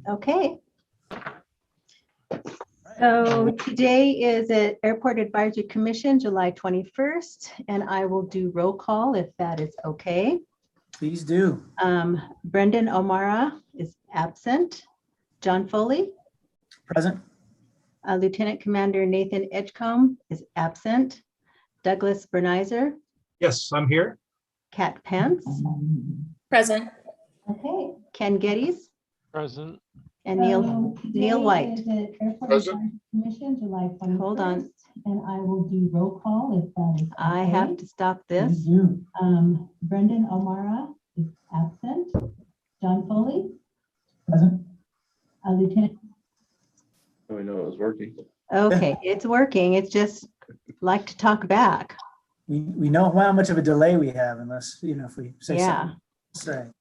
Okay. So today is at Airport Advisory Commission, July 21st, and I will do roll call if that is okay. Please do. Brendan O'Mara is absent. John Foley, Present. Lieutenant Commander Nathan Edgecombe is absent. Douglas Bernizer, Yes, I'm here. Kat Pence, Present. okay, Ken Geddes, Present. and Neil White. Present. Commission, July 21st. Hold on. And I will do roll call if that is. I have to stop this. Brendan O'Mara is absent. John Foley, Present. Lieutenant. I know it was working. Okay, it's working. It's just like to talk back. We know how much of a delay we have unless, if we say Yeah. something.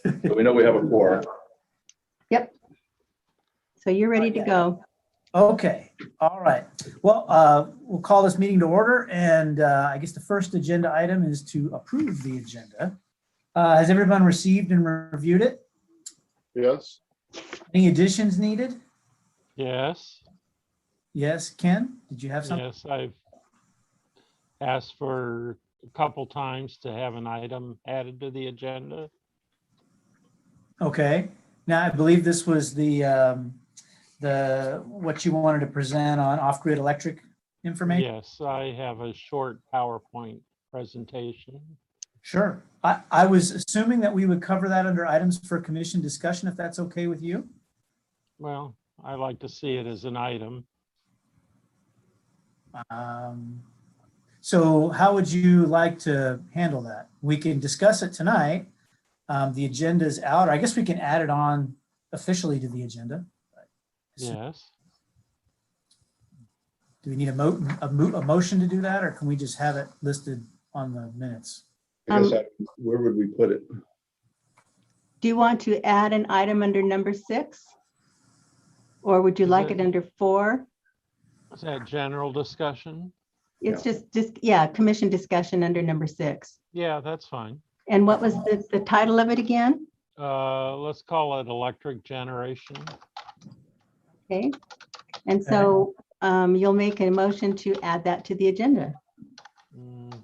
But we know we have a quorum. Yep. So you're ready to go. Okay, all right. Well, we'll call this meeting to order, and I guess the first agenda item is to approve the agenda. Has everyone received and reviewed it? Yes. Any additions needed? Yes. Yes, Ken, did you have something? Yes, I've asked for a couple times to have an item added to the agenda. Okay, now I believe this was the what you wanted to present on off-grid electric information? Yes, I have a short PowerPoint presentation. Sure. I was assuming that we would cover that under items for commission discussion, if that's okay with you? Well, I like to see it as an item. So how would you like to handle that? We can discuss it tonight. The agenda is out. I guess we can add it on officially to the agenda. Yes. Do we need a motion to do that, or can we just have it listed on the minutes? I guess where would we put it? Do you want to add an item under number 6? Or would you like it under 4? Is that general discussion? It's just, yeah, commission discussion under number 6. Yeah, that's fine. And what was the title of it again? Let's call it electric generation. Okay. And so you'll make a motion to add that to the agenda.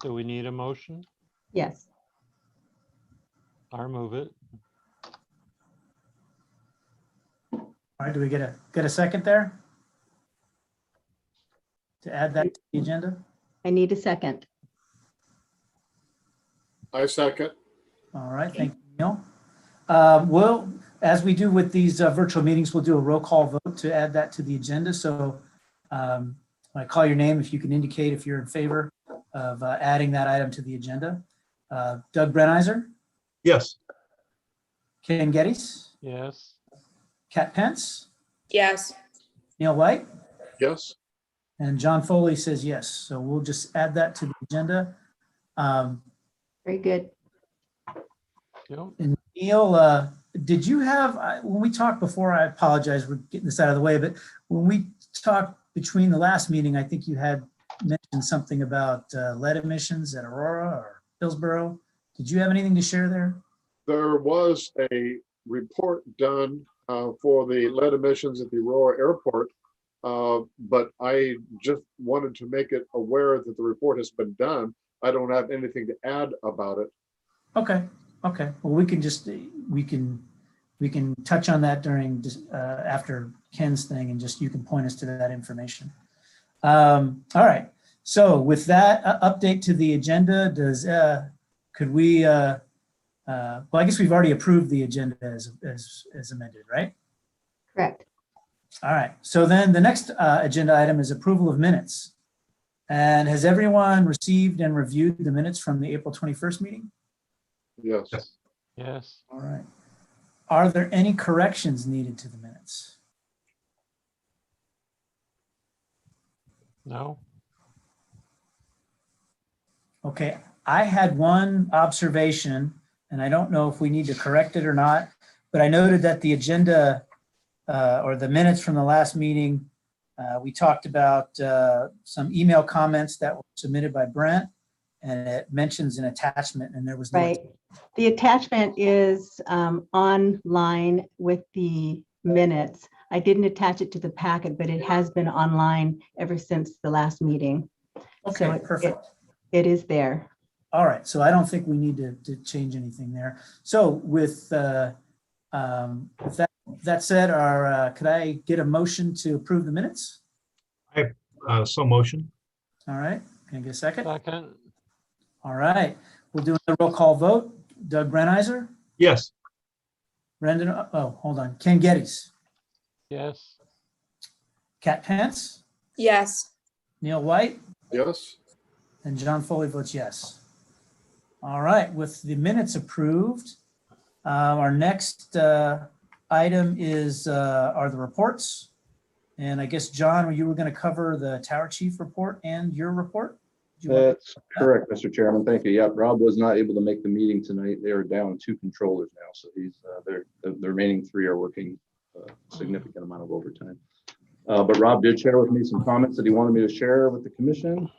Do we need a motion? Yes. I'll move it. All right, do we get a second there? To add that to the agenda? I need a second. I second. All right, thank you, Neil. Well, as we do with these virtual meetings, we'll do a roll call vote to add that to the agenda. So when I call your name, if you can indicate if you're in favor of adding that item to the agenda. Doug Brenizer, Yes. Ken Geddes, Yes. Kat Pence, Yes. Neil White, Yes. and John Foley says yes. So we'll just add that to the agenda. Very good. Yep. And Neil, did you have, when we talked before, I apologize, we're getting this out of the way, but when we talked between the last meeting, I think you had mentioned something about lead emissions at Aurora or Hillsborough. Did you have anything to share there? There was a report done for the lead emissions at the Aurora Airport, but I just wanted to make it aware that the report has been done. I don't have anything to add about it. Okay. Well, we can touch on that during after Ken's thing, and just you can point us to that information. All right. So with that update to the agenda, could we? Well, I guess we've already approved the agenda as amended, right? Correct. All right. So then the next agenda item is approval of minutes. And has everyone received and reviewed the minutes from the April 21st meeting? Yes. Yes. All right. Are there any corrections needed to the minutes? No. Okay, I had one observation, and I don't know if we need to correct it or not, but I noted that the agenda or the minutes from the last meeting, we talked about some email comments that were submitted by Brent, and it mentions an attachment, and there was no. Right. The attachment is online with the minutes. I didn't attach it to the packet, but it has been online ever since the last meeting. Okay, So perfect. It is there. All right, so I don't think we need to change anything there. So with that said, could I get a motion to approve the minutes? So motion. All right, can I get a second? Second, All right, we'll do a roll call vote. Doug Brenizer, Yes. Brendan, oh, hold on, Ken Geddes, yes. Kat Pence, Yes. Neil White, Yes, and John Foley votes yes. All right, with the minutes approved, our next item are the reports. And I guess, John, you were going to cover the Tower Chief report and your report? Do you want- That's correct, Mr. Chairman. Thank you. Yep, Rob was not able to make the meeting tonight. They are down 2 controllers now, so the remaining 3 are working a significant amount of overtime. But Rob did share with me some comments that he wanted me to share with the commission.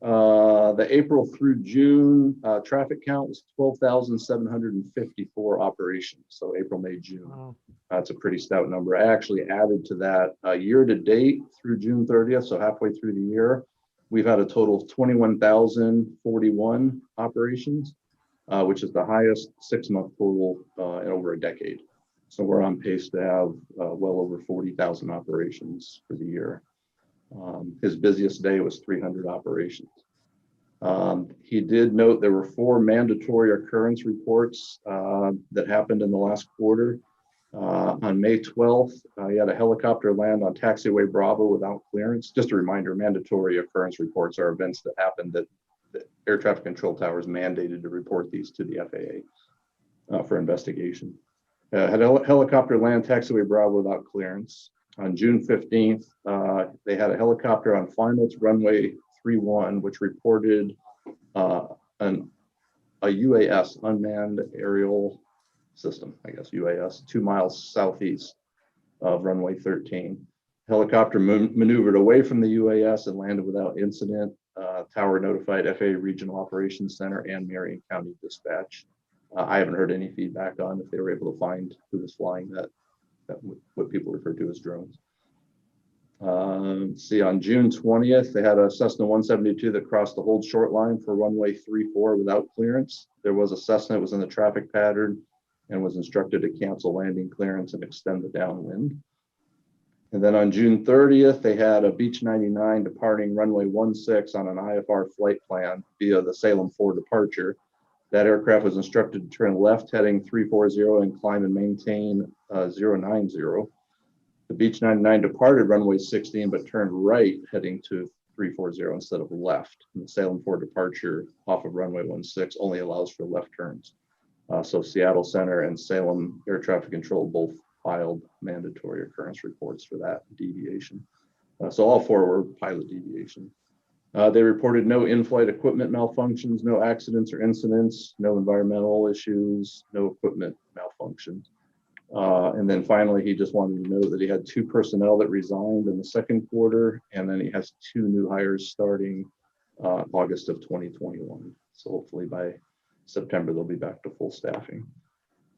The April through June traffic count was 12,754 operations. So April, May, June. Oh, That's a pretty stout number. I actually added to that year to date through June 30th, so halfway through the year, we've had a total of 21,041 operations, which is the highest 6-month total in over a decade. So we're on pace to have well over 40,000 operations for the year. His busiest day was 300 operations. He did note there were 4 mandatory occurrence reports that happened in the last quarter. On May 12th, he had a helicopter land on taxiway Bravo without clearance. Just a reminder, mandatory occurrence reports are events that happen that the air traffic control tower is mandated to report these to the FAA for investigation. Had a helicopter land taxiway Bravo without clearance. On June 15th, they had a helicopter on finals runway 31, which reported a UAS, unmanned aerial system, I guess UAS, 2 miles southeast of runway 13. Helicopter maneuvered away from the UAS and landed without incident. Tower notified FAA Regional Operations Center and Marion County Dispatch. I haven't heard any feedback on if they were able to find who was flying that what people refer to as drones. See, on June 20th, they had a Cessna 172 that crossed the hold short line for runway 34 without clearance. There was a Cessna that was in the traffic pattern and was instructed to cancel landing clearance and extend the downwind. And then on June 30th, they had a Beech 99 departing runway 16 on an IFR flight plan via the Salem 4 departure. That aircraft was instructed to turn left heading 340 and climb and maintain 090. The Beech 99 departed runway 16, but turned right heading to 340 instead of left. And the Salem 4 departure off of runway 16 only allows for left turns. So Seattle Center and Salem Air Traffic Control both filed mandatory occurrence reports for that deviation. So all 4 were pilot deviation. They reported no in-flight equipment malfunctions, no accidents or incidents, no environmental issues, no equipment malfunction. And then finally, he just wanted to know that he had 2 personnel that resigned in the second quarter, and then he has 2 new hires starting August of 2021. So hopefully by September, they'll be back to full staffing.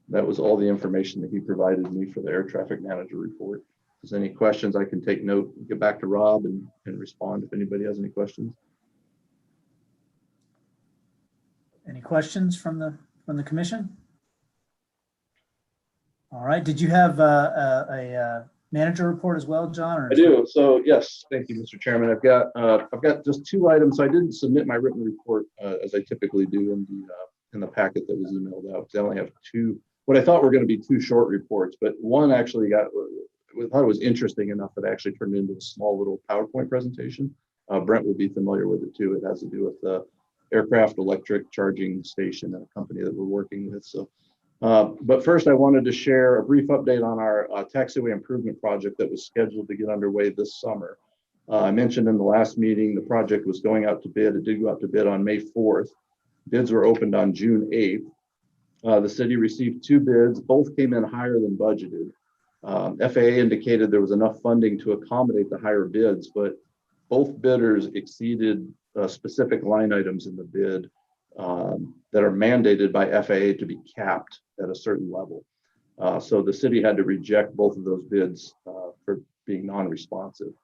That was all the information that he provided me for the air traffic manager report. If there's any questions, I can take note, get back to Rob and respond if anybody has any questions. Any questions from the commission? All right, did you have a manager report as well, John? Or I do. So yes, thank you, Mr. Chairman. I've got just 2 items. So I didn't submit my written report as I typically do in the packet that was emailed out. I only have 2, what I thought were going to be 2 short reports, but one actually we thought it was interesting enough that I actually turned it into a small little PowerPoint presentation. Brent will be familiar with it too. It has to do with the aircraft electric charging station at a company that we're working with. So, but first I wanted to share a brief update on our taxiway improvement project that was scheduled to get underway this summer. I mentioned in the last meeting, the project was going out to bid. It did go out to bid on May 4th. Bids were opened on June 8th. The city received 2 bids. Both came in higher than budgeted. FAA indicated there was enough funding to accommodate the higher bids, but both bidders exceeded specific line items in the bid that are mandated by FAA to be capped at a certain level. So the city had to reject both of those bids for being non-responsive.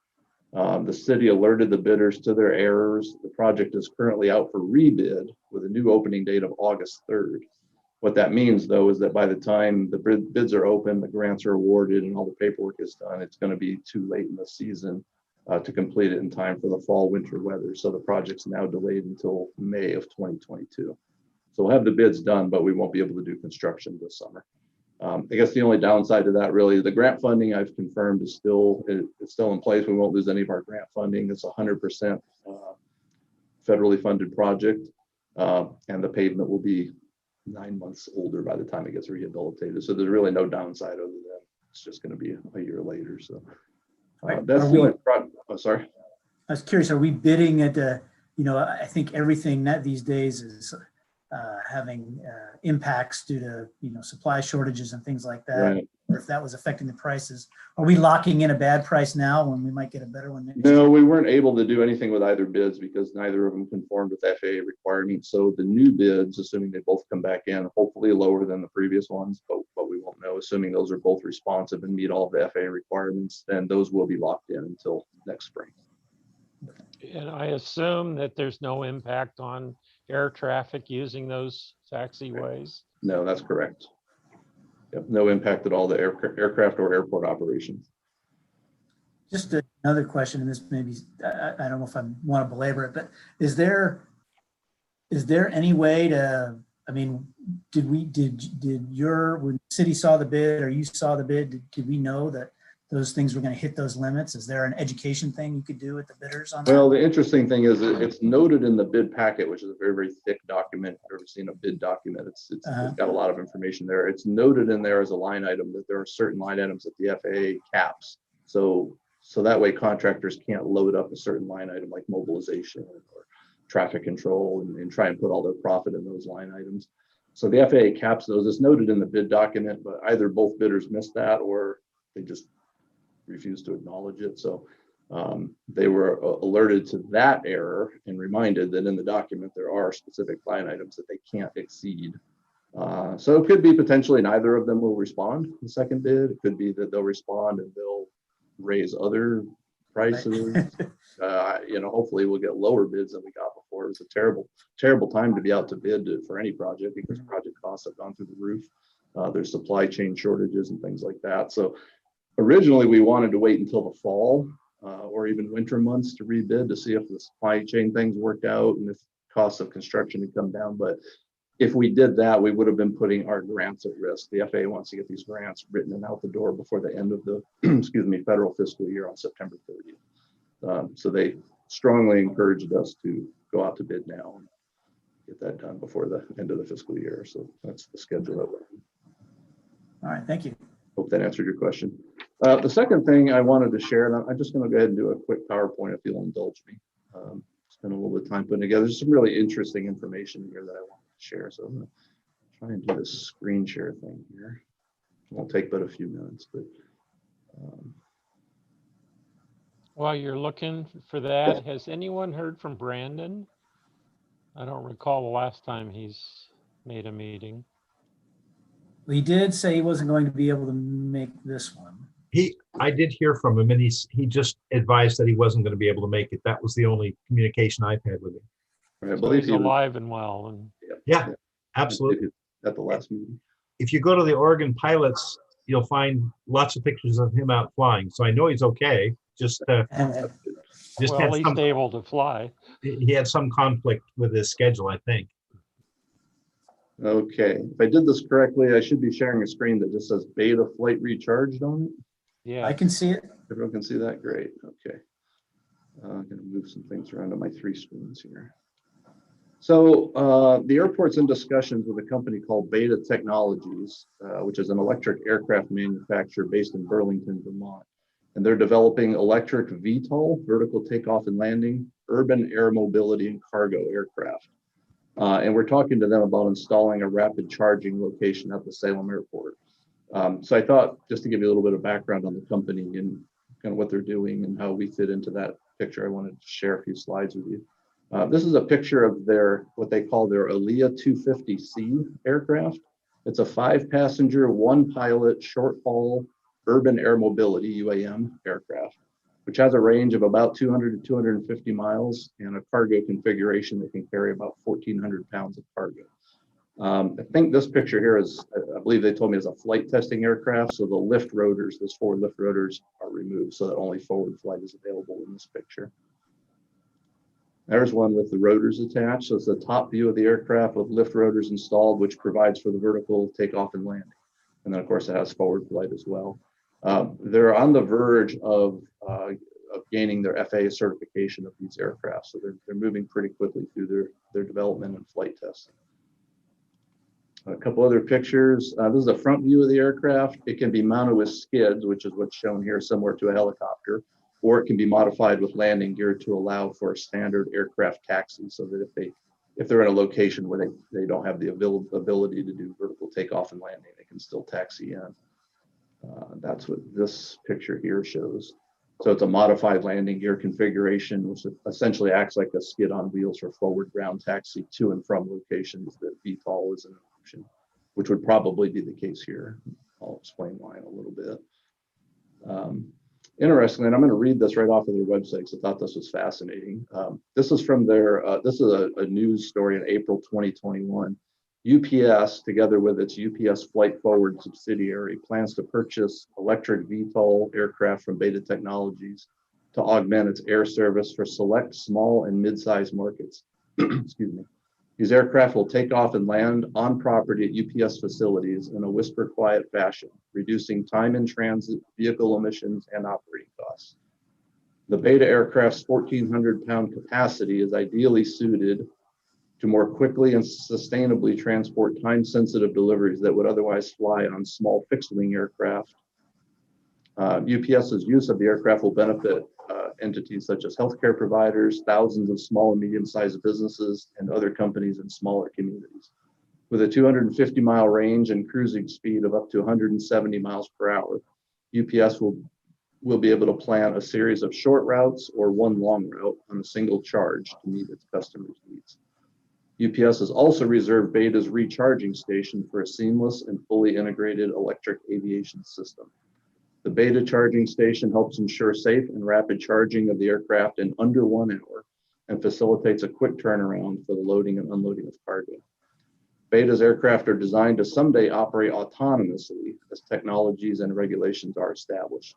The city alerted the bidders to their errors. The project is currently out for rebid with a new opening date of August 3rd. What that means, though, is that by the time the bids are open, the grants are awarded, and all the paperwork is done, it's going to be too late in the season to complete it in time for the fall winter weather. So the project's now delayed until May of 2022. So we'll have the bids done, but we won't be able to do construction this summer. I guess the only downside to that, really, the grant funding I've confirmed is still in place. We won't lose any of our grant funding. It's 100% federally funded project, and the pavement will be 9 months older by the time it gets rehabilitated. So there's really no downside other than it's just going to be a year later. So Right. that's Are the we- only sorry. I was curious, are we bidding at I think everything that these days is having impacts due to, supply shortages and things like that. Right. Or if that was affecting the prices. Are we locking in a bad price now when we might get a better one next No, year? we weren't able to do anything with either bids because neither of them conformed with FAA requirements. So the new bids, assuming they both come back in, hopefully lower than the previous ones, but we won't know. Assuming those are both responsive and meet all the FAA requirements, then those will be locked in until next spring. And I assume that there's no impact on air traffic using those taxiways. No, that's correct. Yep, no impact at all to aircraft or airport operations. Just another question, and this maybe, I don't know if I want to belabor it, but is there any way to, when the city saw the bid or you saw the bid, did we know that those things were going to hit those limits? Is there an education thing you could do with the bidders on that? Well, the interesting thing is it's noted in the bid packet, which is a very, very thick document. If you've ever seen a bid document, it's got a lot of information there. It's noted in there as a line item that there are certain line items that the FAA caps. So that way contractors can't load up a certain line item like mobilization or traffic control and try and put all their profit in those line items. So the FAA caps those. It's noted in the bid document, but either both bidders missed that or they just refused to acknowledge it. So they were alerted to that error and reminded that in the document there are specific line items that they can't exceed. So it could be potentially neither of them will respond to the second bid. It could be that they'll respond and they'll raise other prices. Hopefully we'll get lower bids than we got before. It's a terrible time to be out to bid for any project because project costs have gone through the roof. There's supply chain shortages and things like that. So originally we wanted to wait until the fall or even winter months to rebid to see if the supply chain things worked out and if costs of construction had come down. But if we did that, we would have been putting our grants at risk. The FAA wants to get these grants written and out the door before the end of the federal fiscal year on September 30th. So they strongly encouraged us to go out to bid now and get that done before the end of the fiscal year. So that's the schedule that we're in. All right, thank you. Hope that answered your question. The second thing I wanted to share, and I'm just going to go ahead and do a quick PowerPoint if you'll indulge me. Spend a little bit of time putting together. There's some really interesting information here that I want to share. So I'm going to try and do this screen share thing here. It won't take but a few minutes, but While you're looking for that, has anyone heard from Brandon? I don't recall the last time he's made a meeting. Well, he did say he wasn't going to be able to make this one. I did hear from him, and he just advised that he wasn't going to be able to make it. That was the only communication I've had with him. I So believe he's he was alive and well. And Yeah, absolutely. at the last meeting. If you go to the Oregon pilots, you'll find lots of pictures of him out flying. So I know he's okay. Just well, at least able to fly. he had some conflict with his schedule, I think. Okay, if I did this correctly, I should be sharing a screen that just says beta flight recharged on it. Yeah. I can see it. Everyone can see that? Great. Okay. I'm going to move some things around on my 3 screens here. So the airport's in discussions with a company called Beta Technologies, which is an electric aircraft manufacturer based in Burlington, Vermont. And they're developing electric VTOL, vertical takeoff and landing, urban air mobility and cargo aircraft. And we're talking to them about installing a rapid charging location at the Salem Airport. So I thought, just to give you a little bit of background on the company and kind of what they're doing and how we fit into that picture, I wanted to share a few slides with you. This is a picture of their, what they call their Alea 250C aircraft. It's a 5-passenger, 1-pilot, short-haul urban air mobility, UAM, aircraft, which has a range of about 200 to 250 miles and a cargo configuration that can carry about 1,400 pounds of cargo. I think this picture here is, I believe they told me, is a flight testing aircraft. So the lift rotors, those 4 lift rotors are removed so that only forward flight is available in this picture. There's one with the rotors attached. So it's the top view of the aircraft with lift rotors installed, which provides for the vertical takeoff and landing. And then of course it has forward flight as well. They're on the verge of gaining their FAA certification of these aircraft. So they're moving pretty quickly through their development and flight testing. A couple other pictures. This is a front view of the aircraft. It can be mounted with skids, which is what's shown here, similar to a helicopter, or it can be modified with landing gear to allow for a standard aircraft taxi, so that if they're in a location where they don't have the ability to do vertical takeoff and landing, they can still taxi in. That's what this picture here shows. So it's a modified landing gear configuration, which essentially acts like a skid on wheels for forward ground taxi to and from locations that VTOL isn't an option, which would probably be the case here. I'll explain why in a little bit. Interestingly, and I'm going to read this right off of their website because I thought this was fascinating. This is from their, this is a news story in April 2021. UPS, together with its UPS Flight Forward subsidiary, plans to purchase electric VTOL aircraft from Beta Technologies to augment its air service for select small and mid-sized markets. Excuse me. These aircraft will take off and land on property at UPS facilities in a whisper quiet fashion, reducing time in transit, vehicle emissions, and operating costs. The Beta aircraft's 1,400-pound capacity is ideally suited to more quickly and sustainably transport time-sensitive deliveries that would otherwise fly on small fixed-wing aircraft. UPS's use of the aircraft will benefit entities such as healthcare providers, thousands of small and medium-sized businesses, and other companies in smaller communities. With a 250-mile range and cruising speed of up to 170 miles per hour, UPS will be able to plan a series of short routes or one long route on a single charge to meet its customers' needs. UPS has also reserved Beta's recharging station for a seamless and fully integrated electric aviation system. The Beta charging station helps ensure safe and rapid charging of the aircraft in under 1 hour and facilitates a quick turnaround for the loading and unloading of cargo. Beta's aircraft are designed to someday operate autonomously as technologies and regulations are established.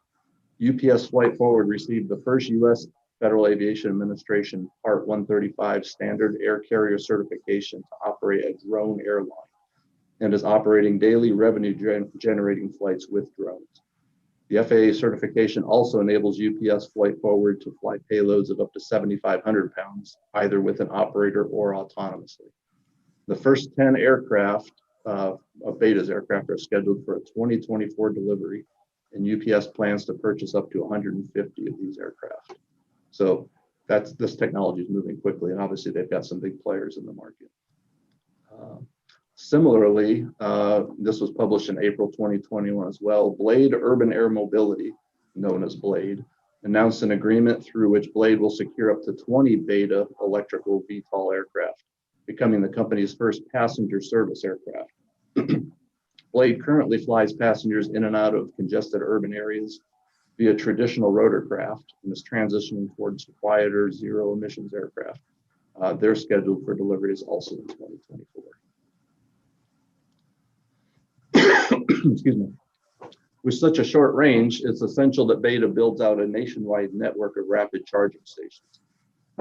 UPS Flight Forward received the first U.S. Federal Aviation Administration Part 135 standard air carrier certification to operate a drone airline and is operating daily revenue generating flights with drones. The FAA certification also enables UPS Flight Forward to fly payloads of up to 7,500 pounds, either with an operator or autonomously. The first 10 aircraft of Beta's aircraft are scheduled for a 2024 delivery, and UPS plans to purchase up to 150 of these aircraft. So this technology is moving quickly, and obviously they've got some big players in the market. Similarly, this was published in April 2021 as well. Blade Urban Air Mobility, known as Blade, announced an agreement through which Blade will secure up to 20 Beta electrical VTOL aircraft, becoming the company's first passenger service aircraft. Blade currently flies passengers in and out of congested urban areas via traditional rotorcraft and is transitioning towards quieter zero emissions aircraft. They're scheduled for delivery is also in 2024. Excuse me. With such a short range, it's essential that Beta builds out a nationwide network of rapid charging stations.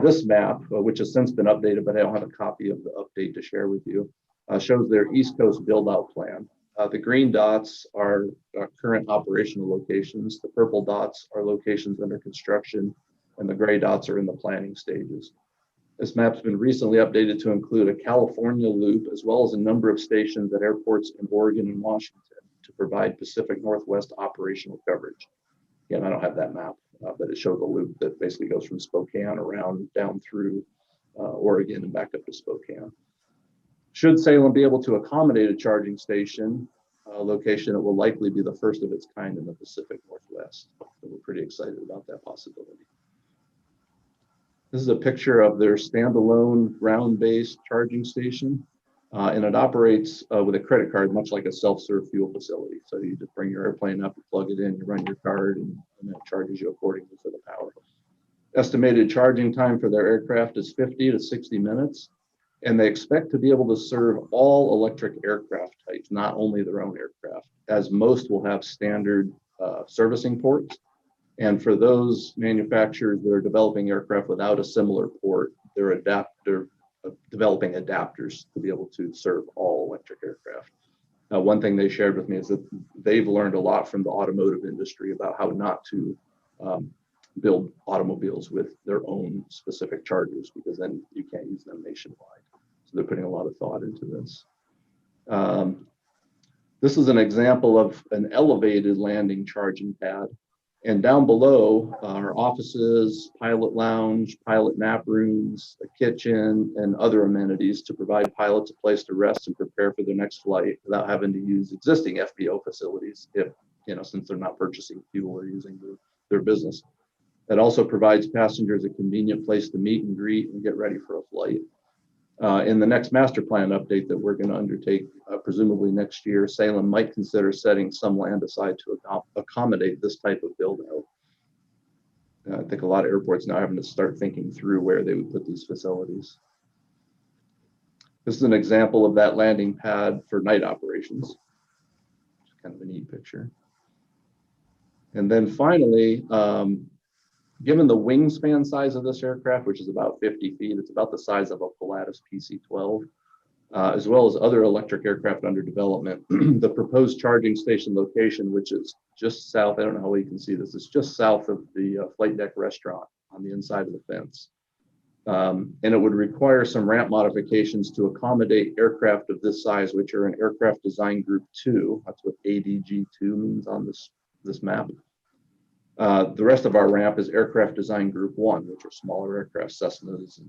This map, which has since been updated, but I don't have a copy of the update to share with you, shows their East Coast build-out plan. The green dots are current operational locations. The purple dots are locations under construction, and the gray dots are in the planning stages. This map's been recently updated to include a California loop, as well as a number of stations at airports in Oregon and Washington to provide Pacific Northwest operational coverage. Again, I don't have that map, but it shows a loop that basically goes from Spokane around down through Oregon and back up to Spokane. Should Salem be able to accommodate a charging station location, it will likely be the first of its kind in the Pacific Northwest. So we're pretty excited about that possibility. This is a picture of their standalone ground-based charging station. And it operates with a credit card, much like a self-serve fuel facility. So you just bring your airplane up, you plug it in, you run your card, and it charges you accordingly for the power. Estimated charging time for their aircraft is 50 to 60 minutes. And they expect to be able to serve all electric aircraft types, not only their own aircraft, as most will have standard servicing ports. And for those manufacturers that are developing aircraft without a similar port, they're developing adapters to be able to serve all electric aircraft. One thing they shared with me is that they've learned a lot from the automotive industry about how not to build automobiles with their own specific chargers, because then you can't use them nationwide. So they're putting a lot of thought into this. This is an example of an elevated landing charging pad. And down below are offices, pilot lounge, pilot nap rooms, a kitchen, and other amenities to provide pilots a place to rest and prepare for their next flight without having to use existing FBO facilities, if, since they're not purchasing fuel or using their business. It also provides passengers a convenient place to meet and greet and get ready for a flight. In the next master plan update that we're going to undertake, presumably next year, Salem might consider setting some land aside to accommodate this type of build out. I think a lot of airports now having to start thinking through where they would put these facilities. This is an example of that landing pad for night operations. Kind of a neat picture. And then finally, given the wingspan size of this aircraft, which is about 50 feet, it's about the size of a Pilatus PC-12, as well as other electric aircraft under development. The proposed charging station location, which is just south, I don't know how well you can see this, it's just south of the flight deck restaurant on the inside of the fence. And it would require some ramp modifications to accommodate aircraft of this size, which are in Aircraft Design Group 2. That's what ADG2 means on this map. The rest of our ramp is Aircraft Design Group 1, which are smaller aircraft, Cessnas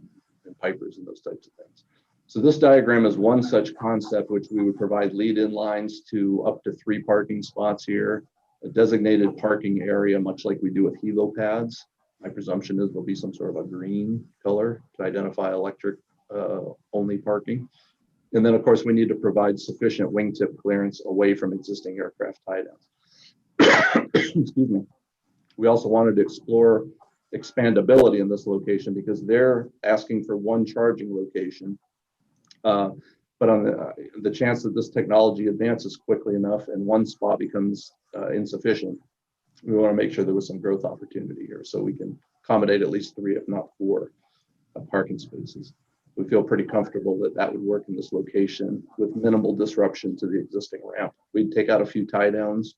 and Pipers and those types of things. So this diagram is one such concept, which we would provide lead-in lines to up to 3 parking spots here, a designated parking area, much like we do with helo pads. My presumption is there'll be some sort of a green color to identify electric only parking. And then of course we need to provide sufficient wingtip clearance away from existing aircraft tie downs. Excuse me. We also wanted to explore expandability in this location because they're asking for one charging location. But on the chance that this technology advances quickly enough and one spot becomes insufficient, we want to make sure there was some growth opportunity here so we can accommodate at least 3, if not 4, parking spaces. We feel pretty comfortable that that would work in this location with minimal disruption to the existing ramp. We'd take out a few tie downs,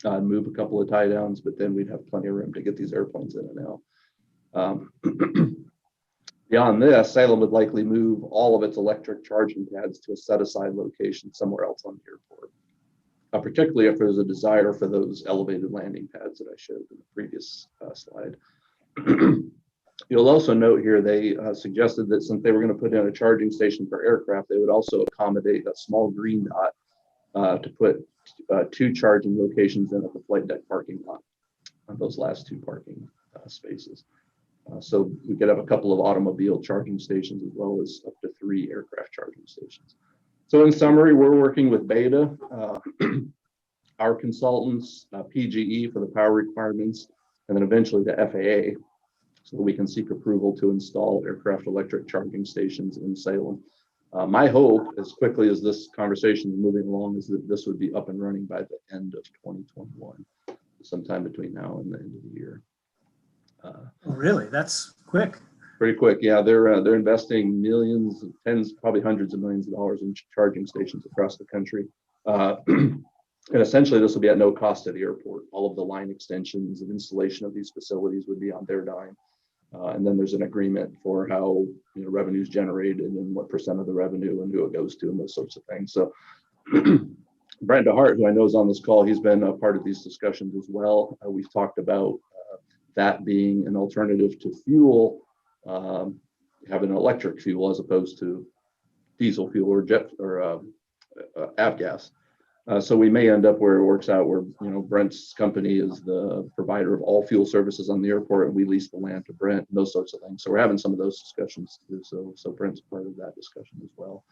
move a couple of tie downs, but then we'd have plenty of room to get these airplanes in and out. Beyond this, Salem would likely move all of its electric charging pads to a set-aside location somewhere else on the airport, particularly if there's a desire for those elevated landing pads that I showed in the previous slide. You'll also note here they suggested that since they were going to put in a charging station for aircraft, they would also accommodate a small green dot to put 2 charging locations in at the flight deck parking lot on those last 2 parking spaces. So we could have a couple of automobile charging stations as well as up to 3 aircraft charging stations. So in summary, we're working with Beta, our consultants, PGE for the power requirements, and then eventually the FAA, so that we can seek approval to install aircraft electric charging stations in Salem. My hope, as quickly as this conversation is moving along, is that this would be up and running by the end of 2021, sometime between now and the end of the year. Really? That's quick. Pretty quick, yeah. They're investing millions, tens, probably hundreds of millions of dollars in charging stations across the country. And essentially, this will be at no cost to the airport. All of the line extensions and installation of these facilities would be on their dime. And then there's an agreement for how revenue is generated and what % of the revenue and who it goes to and those sorts of things. So Brent DeHart, who I know is on this call, he's been a part of these discussions as well. We've talked about that being an alternative to fuel, having electric fuel as opposed to diesel fuel or jet or avgas. So we may end up where it works out where, Brent's company is the provider of all fuel services on the airport and we lease the land to Brent and those sorts of things. So we're having some of those discussions too. So Brent's part of that discussion as well.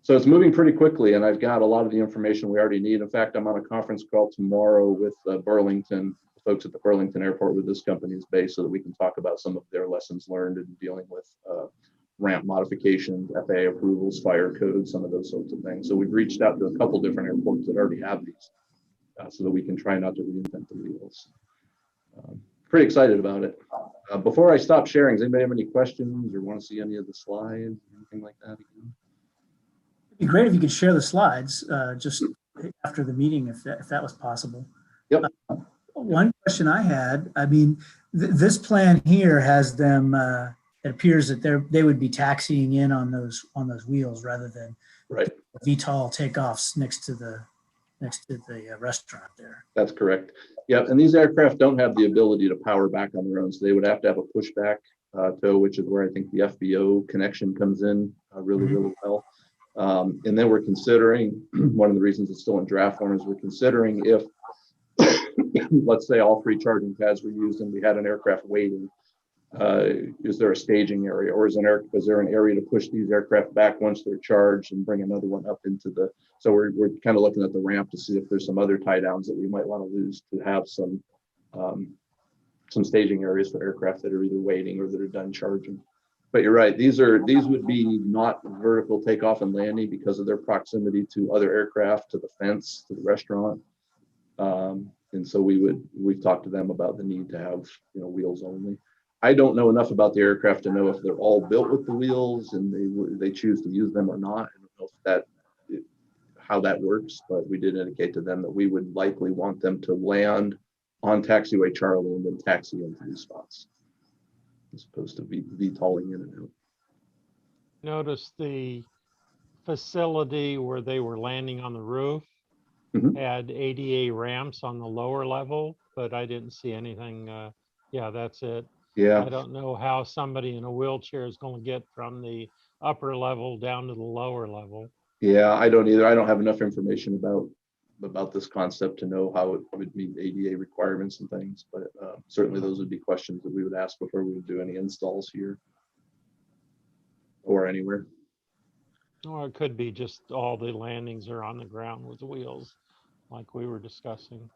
So it's moving pretty quickly and I've got a lot of the information we already need. In fact, I'm on a conference call tomorrow with Burlington, folks at the Burlington Airport where this company is based so that we can talk about some of their lessons learned in dealing with ramp modifications, FAA approvals, fire codes, some of those sorts of things. So we've reached out to a couple different airports that already have these so that we can try not to reinvent the wheels. Pretty excited about it. Before I stop sharing, does anybody have any questions or want to see any of the slides, anything like that again? It'd be great if you could share the slides just after the meeting, if that was possible. Yep. One question I had, I mean, this plan here has them, it appears that they would be taxiing in on those wheels rather than Right. VTOL takeoffs next to the restaurant there. That's correct. Yeah, and these aircraft don't have the ability to power back on their own, so they would have to have a pushback tow, which is where I think the FBO connection comes in really well. And then we're considering, one of the reasons it's still in draft form is we're considering if, let's say all 3 charging pads were used and we had an aircraft waiting, is there a staging area or is there an area to push these aircraft back once they're charged and bring another one up into the, so we're kind of looking at the ramp to see if there's some other tie downs that we might want to lose to have some staging areas for aircraft that are either waiting or that are done charging. But you're right, these would be not vertical takeoff and landing because of their proximity to other aircraft, to the fence, to the restaurant. And so we've talked to them about the need to have, wheels only. I don't know enough about the aircraft to know if they're all built with the wheels and they choose to use them or not. I don't know how that works, but we did indicate to them that we would likely want them to land on taxiway Charlie and then taxi into these spots, as opposed to VTOLing in and out. Notice the facility where they were landing on the roof had ADA ramps on the lower level, but I didn't see anything. Yeah, that's it. Yeah. I don't know how somebody in a wheelchair is going to get from the upper level down to the lower level. Yeah, I don't either. I don't have enough information about this concept to know how it would meet ADA requirements and things, but certainly those would be questions that we would ask before we would do any installs here or anywhere. Or it could be just all the landings are on the ground with wheels, like we were discussing.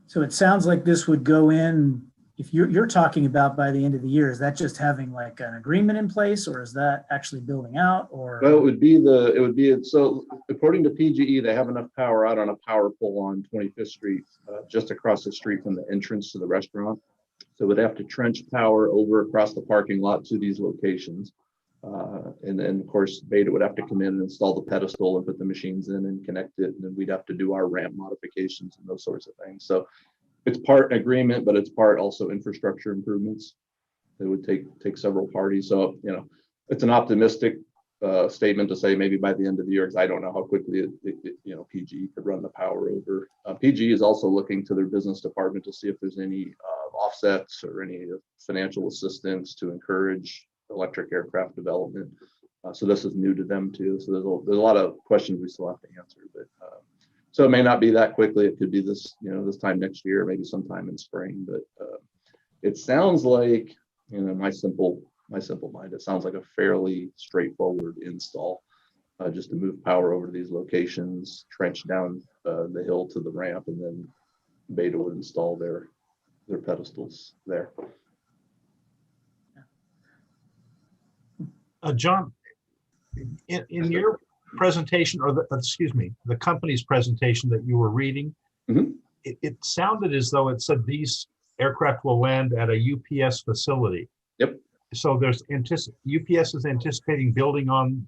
So it sounds like this would go in, if you're talking about by the end of the year, is that just having like an agreement in place or is that actually building out or? Well, it would be so according to PGE, they have enough power out on a power pole on 25th Street, just across the street from the entrance to the restaurant. So we'd have to trench power over across the parking lot to these locations. And then of course, Beta would have to come in and install the pedestal and put the machines in and connect it. And then we'd have to do our ramp modifications and those sorts of things. So it's part agreement, but it's part also infrastructure improvements. It would take several parties. So, it's an optimistic statement to say maybe by the end of the year, because I don't know how quickly PGE could run the power over. PGE is also looking to their business department to see if there's any offsets or any financial assistance to encourage electric aircraft development. So this is new to them too. So there's a lot of questions we still have to answer, but so it may not be that quickly. It could be this time next year, maybe sometime in spring, but it sounds like, my simple mind, it sounds like a fairly straightforward install, just to move power over to these locations, trench down the hill to the ramp, and then Beta would install their pedestals there. John, in your presentation, or the company's presentation that you were reading, it sounded as though it said these aircraft will land at a UPS facility. Yep. So UPS is anticipating building on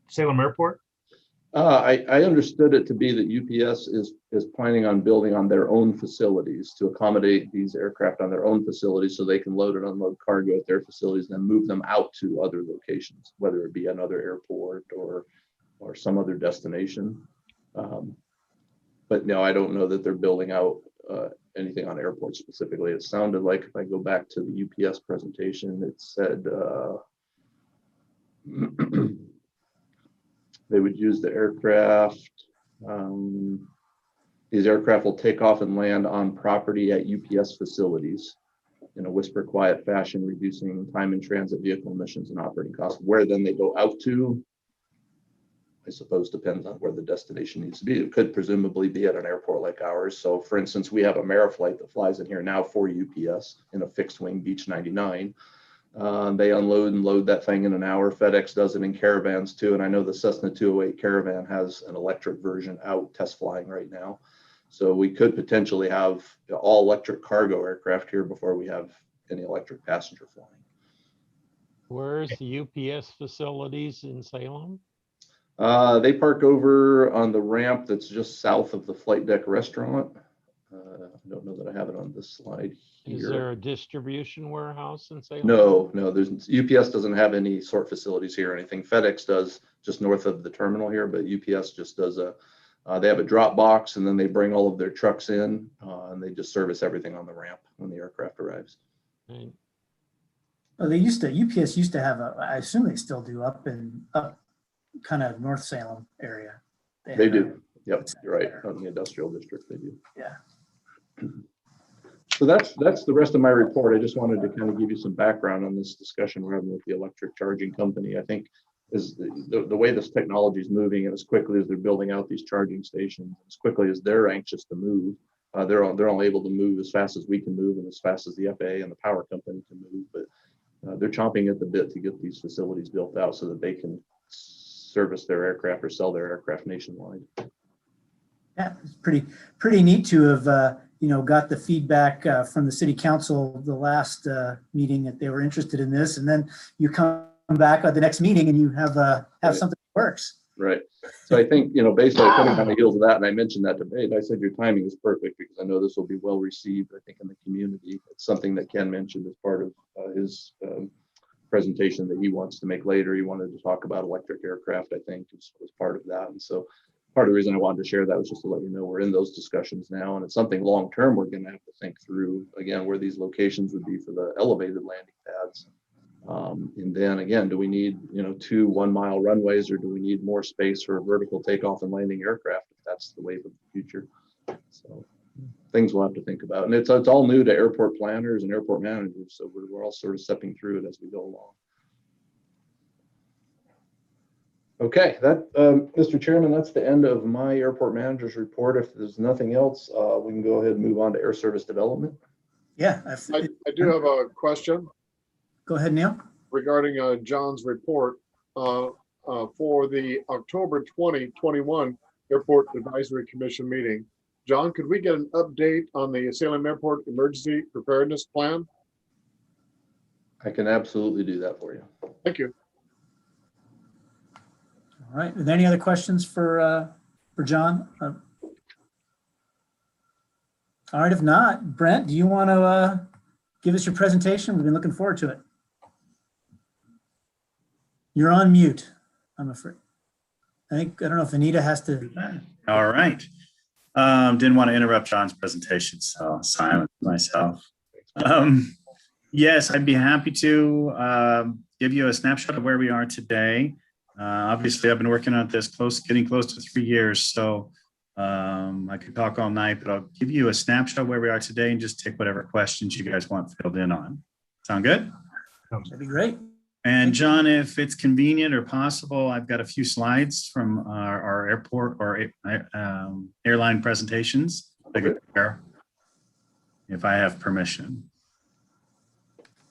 Salem Airport? I understood it to be that UPS is planning on building on their own facilities to accommodate these aircraft on their own facilities so they can load and unload cargo at their facilities and then move them out to other locations, whether it be another airport or some other destination. But no, I don't know that they're building out anything on airports specifically. It sounded like, if I go back to the UPS presentation, it said, They would use the aircraft. These aircraft will take off and land on property at UPS facilities in a whisper quiet fashion, reducing time in transit, vehicle emissions, and operating costs. Where then they go out to, I suppose, depends on where the destination needs to be. It could presumably be at an airport like ours. So for instance, we have a Ameriflight that flies in here now for UPS in a fixed wing Beech 99. They unload and load that thing in an hour. FedEx does it in caravans too. And I know the Cessna 208 Caravan has an electric version out test flying right now. So we could potentially have all electric cargo aircraft here before we have any electric passenger flying. Where's the UPS facilities in Salem? They park over on the ramp that's just south of the flight deck restaurant. I don't know that I have it on this slide here. Is there a distribution warehouse in Salem? No, there's UPS doesn't have any sort facilities here or anything. FedEx does just north of the terminal here, but UPS just does they have a drop box, and then they bring all of their trucks in and they just service everything on the ramp when the aircraft arrives. Right. Well, UPS used to have I assume they still do up kind of North Salem area. They do. Yep, you're right. Out in the industrial district, they do. Yeah. So that's the rest of my report. I just wanted to kind of give you some background on this discussion we're having with the electric charging company. I think is the way this technology is moving, and as quickly as they're building out these charging stations, as quickly as they're anxious to move, they're all able to move as fast as we can move and as fast as the FAA and the power company can move. But they're chomping at the bit to get these facilities built out so that they can service their aircraft or sell their aircraft nationwide. Yeah, it's pretty neat to have got the feedback from the city council the last meeting that they were interested in this, and then you come back at the next meeting and you have Right. something that works. Right. So I think, basically coming on the heels of that, and I mentioned that to Nate, I said your timing is perfect because I know this will be well received, I think, in the community. It's something that Ken mentioned as part of his presentation that he wants to make later. He wanted to talk about electric aircraft, I think, was part of that. And so part of the reason I wanted to share that was just to let you know we're in those discussions now, and it's something long-term we're going to have to think through, again, where these locations would be for the elevated landing pads. And then again, do we need 2 1-mile runways, or do we need more space for a vertical takeoff and landing aircraft if that's the wave of the future? So things we'll have to think about, and it's all new to airport planners and airport managers, so we're all sort of stepping through it as we go along. Okay, Mr. Chairman, that's the end of my airport manager's report. If there's nothing else, we can go ahead and move on to air service development. Yeah. I do have a question Go ahead, Neil. regarding John's report for the October 2021 Airport Advisory Commission meeting. John, could we get an update on the Salem Airport Emergency Preparedness Plan? I can absolutely do that for you. Thank you. All right. Are there any other questions for John? All right. If not, Brent, do you want to give us your presentation? We've been looking forward to it. You're on mute, I'm afraid. I don't know if Anita has to. All right. Didn't want to interrupt John's presentation, so silent myself. Yes, I'd be happy to give you a snapshot of where we are today. Obviously, I've been working on this getting close to 3 years, so I could talk all night, but I'll give you a snapshot of where we are today and just take whatever questions you guys want filled in on. Sound good? That'd be great. And John, if it's convenient or possible, I've got a few slides from our airport or airline presentations I could share if I have permission.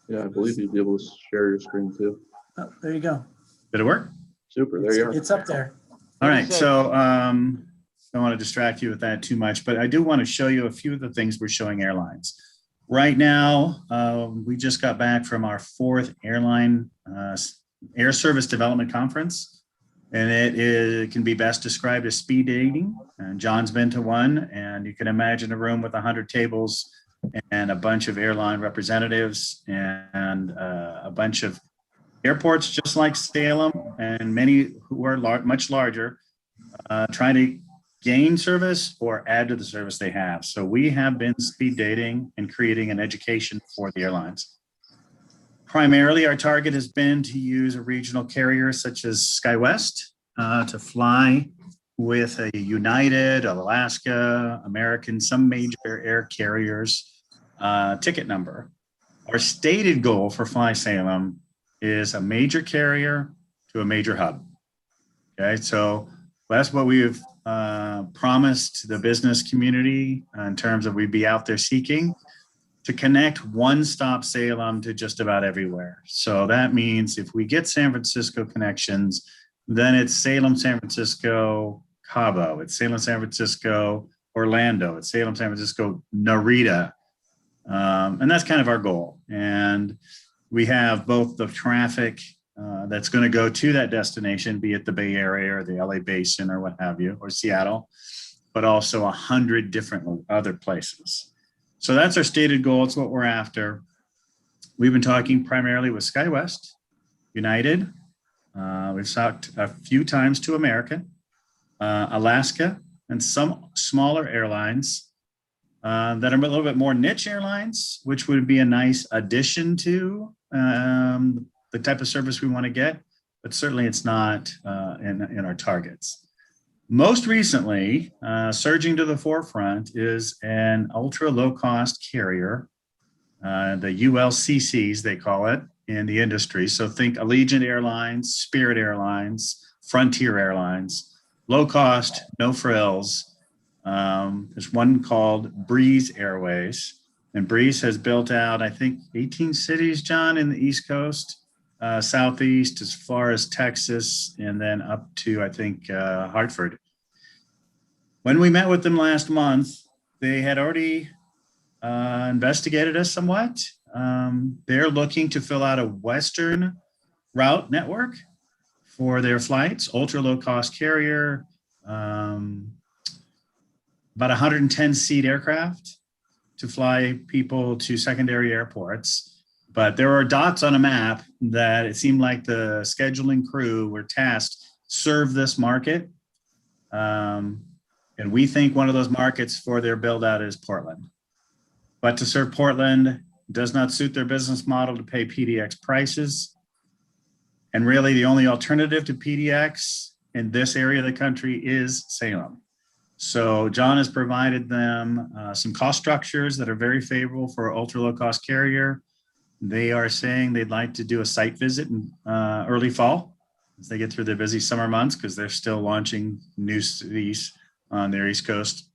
Yeah, I believe you'd be able to share your screen too. Oh, there you go. Did it work? Super, there you are. It's up there. All right, so don't want to distract you with that too much, but I do want to show you a few of the things we're showing airlines. Right now, we just got back from our 4th airline air service development conference, and it can be best described as speed dating. And John's been to one, and you can imagine a room with 100 tables and a bunch of airline representatives and a bunch of airports just like Salem and many who are much larger, trying to gain service or add to the service they have. So we have been speed dating and creating an education for the airlines. Primarily, our target has been to use a regional carrier such as SkyWest to fly with a United, Alaska, American, some major air carriers ticket number. Our stated goal for Fly Salem is a major carrier to a major hub. Okay, so that's what we've promised the business community in terms of we'd be out there seeking to connect one-stop Salem to just about everywhere. So that means if we get San Francisco connections, then it's Salem, San Francisco, Cabo. It's Salem, San Francisco, Orlando. It's Salem, San Francisco, Narita. And that's kind of our goal. And we have both the traffic that's going to go to that destination, be it the Bay Area or the LA Basin or what have you, or Seattle, but also 100 different other places. So that's our stated goal. It's what we're after. We've been talking primarily with SkyWest, United. We've talked a few times to American, Alaska, and some smaller airlines that are a little bit more niche airlines, which would be a nice addition to the type of service we want to get, but certainly it's not in our targets. Most recently, surging to the forefront is an ultra low cost carrier, the ULCCs, they call it in the industry. So think Allegiant Airlines, Spirit Airlines, Frontier Airlines, low cost, no frills. There's one called Breeze Airways, and Breeze has built out, I think, 18 cities, John, in the East Coast, Southeast, as far as Texas, and then up to, I think, Hartford. When we met with them last month, they had already investigated us somewhat. They're looking to fill out a Western route network for their flights, ultra low cost carrier, about 110 seat aircraft to fly people to secondary airports. But there are dots on a map that it seemed like the scheduling crew were tasked serve this market. And we think one of those markets for their build out is Portland. But to serve Portland does not suit their business model to pay PDX prices. And really the only alternative to PDX in this area of the country is Salem. So John has provided them some cost structures that are very favorable for an ultra low cost carrier. They are saying they'd like to do a site visit in early fall as they get through their busy summer months, because they're still launching new cities on their East Coast.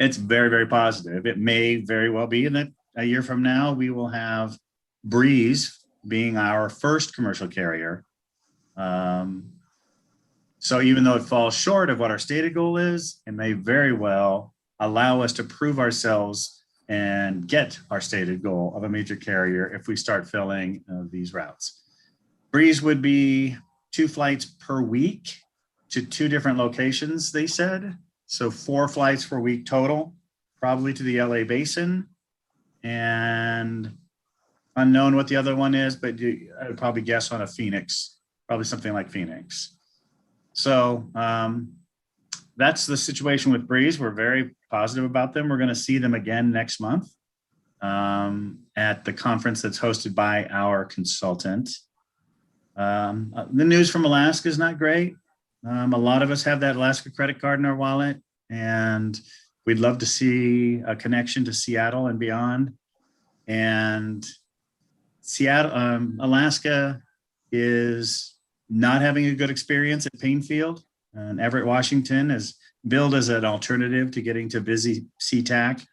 It's very, very positive. It may very well be that a year from now, we will have Breeze being our first commercial carrier. So even though it falls short of what our stated goal is, it may very well allow us to prove ourselves and get our stated goal of a major carrier if we start filling these routes. Breeze would be 2 flights per week to 2 different locations, they said. So 4 flights per week total, probably to the LA Basin, and unknown what the other one is, but I would probably guess on a Phoenix, probably something like Phoenix. So that's the situation with Breeze. We're very positive about them. We're going to see them again next month at the conference that's hosted by our consultant. The news from Alaska is not great. A lot of us have that Alaska credit card in our wallet, and we'd love to see a connection to Seattle and beyond. And Seattle, Alaska is not having a good experience at Painfield, and Everett, Washington is billed as an alternative to getting to busy SeaTac,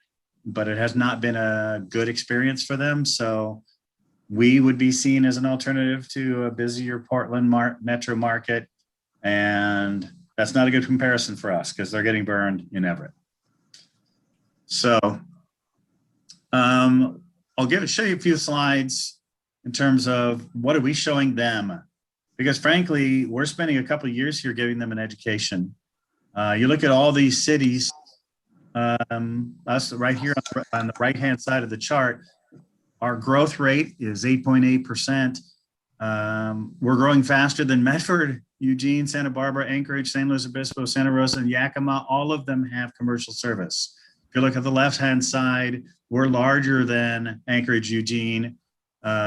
but it has not been a good experience for them. So we would be seen as an alternative to a busier Portland metro market. And that's not a good comparison for us because they're getting burned in Everett. So I'll show you a few slides in terms of what are we showing them, because frankly, we're spending a couple of years here giving them an education. You look at all these cities, us right here on the right-hand side of the chart, our growth rate is 8.8%. We're growing faster than Medford, Eugene, Santa Barbara, Anchorage, San Luis Obispo, Santa Rosa, and Yakima. All of them have commercial service. If you look at the left-hand side, we're larger than Anchorage, Eugene,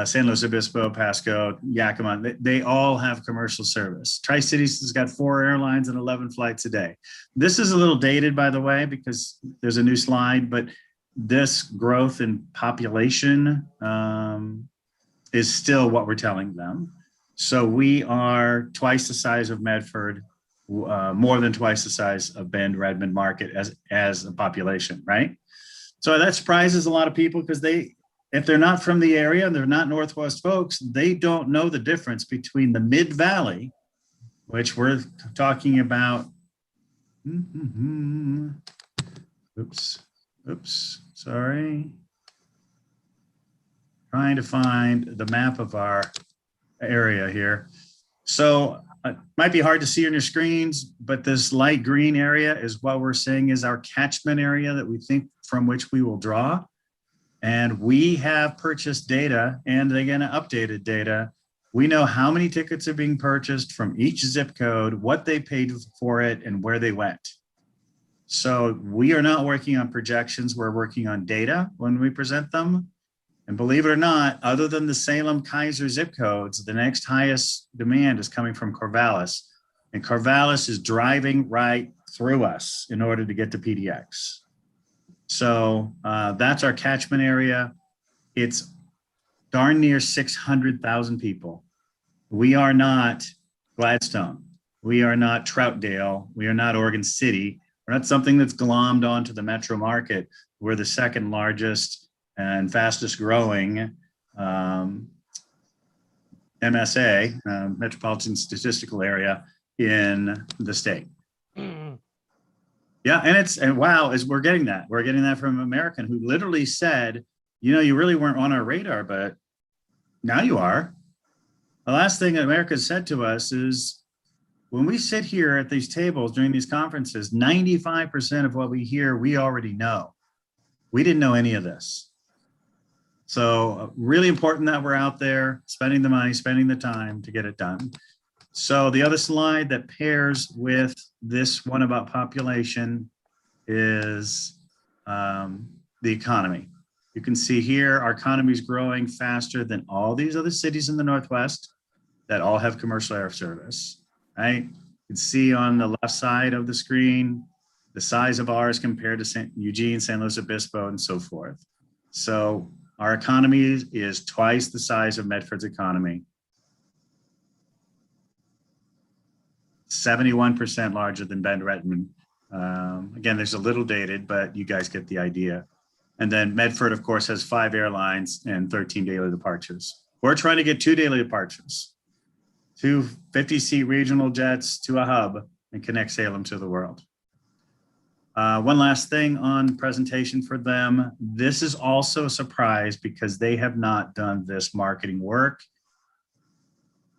San Luis Obispo, Pasco, Yakima, they all have commercial service. Tri-Cities has got 4 airlines and 11 flights a day. This is a little dated, by the way, because there's a new slide, but this growth in population is still what we're telling them. So we are twice the size of Medford, more than twice the size of Bend, Redmond market as a population, right? So that surprises a lot of people because if they're not from the area and they're not Northwest folks, they don't know the difference between the Mid-Valley, which we're talking about. Oops, sorry. Trying to find the map of our area here. So it might be hard to see on your screens, but this light green area is what we're saying is our catchment area that we think from which we will draw. And we have purchased data and again, updated data. We know how many tickets are being purchased from each zip code, what they paid for it, and where they went. So we are not working on projections. We're working on data when we present them. And believe it or not, other than the Salem Kaiser zip codes, the next highest demand is coming from Corvallis. And Corvallis is driving right through us in order to get to PDX. So that's our catchment area. It's darn near 600,000 people. We are not Gladstone. We are not Troutdale. We are not Oregon City. We're not something that's glommed onto the metro market. We're the second largest and fastest growing MSA, Metropolitan Statistical Area, in the state. Yeah, and wow, we're getting that. We're getting that from an American who literally said, you know, you really weren't on our radar, but now you are. The last thing that America said to us is, when we sit here at these tables during these conferences, 95% of what we hear, we already know. We didn't know any of this. So really important that we're out there spending the money, spending the time to get it done. So the other slide that pairs with this one about population is the economy. You can see here, our economy is growing faster than all these other cities in the Northwest that all have commercial air service, right? You can see on the left side of the screen, the size of ours compared to St. Eugene, San Luis Obispo, and so forth. So our economy is twice the size of Medford's economy. 71% larger than Bend, Redmond. Again, there's a little dated, but you guys get the idea. And then Medford, of course, has 5 airlines and 13 daily departures. We're trying to get 2 daily departures, 2 50-seat regional jets to a hub and connect Salem to the world. One last thing on presentation for them. This is also a surprise because they have not done this marketing work.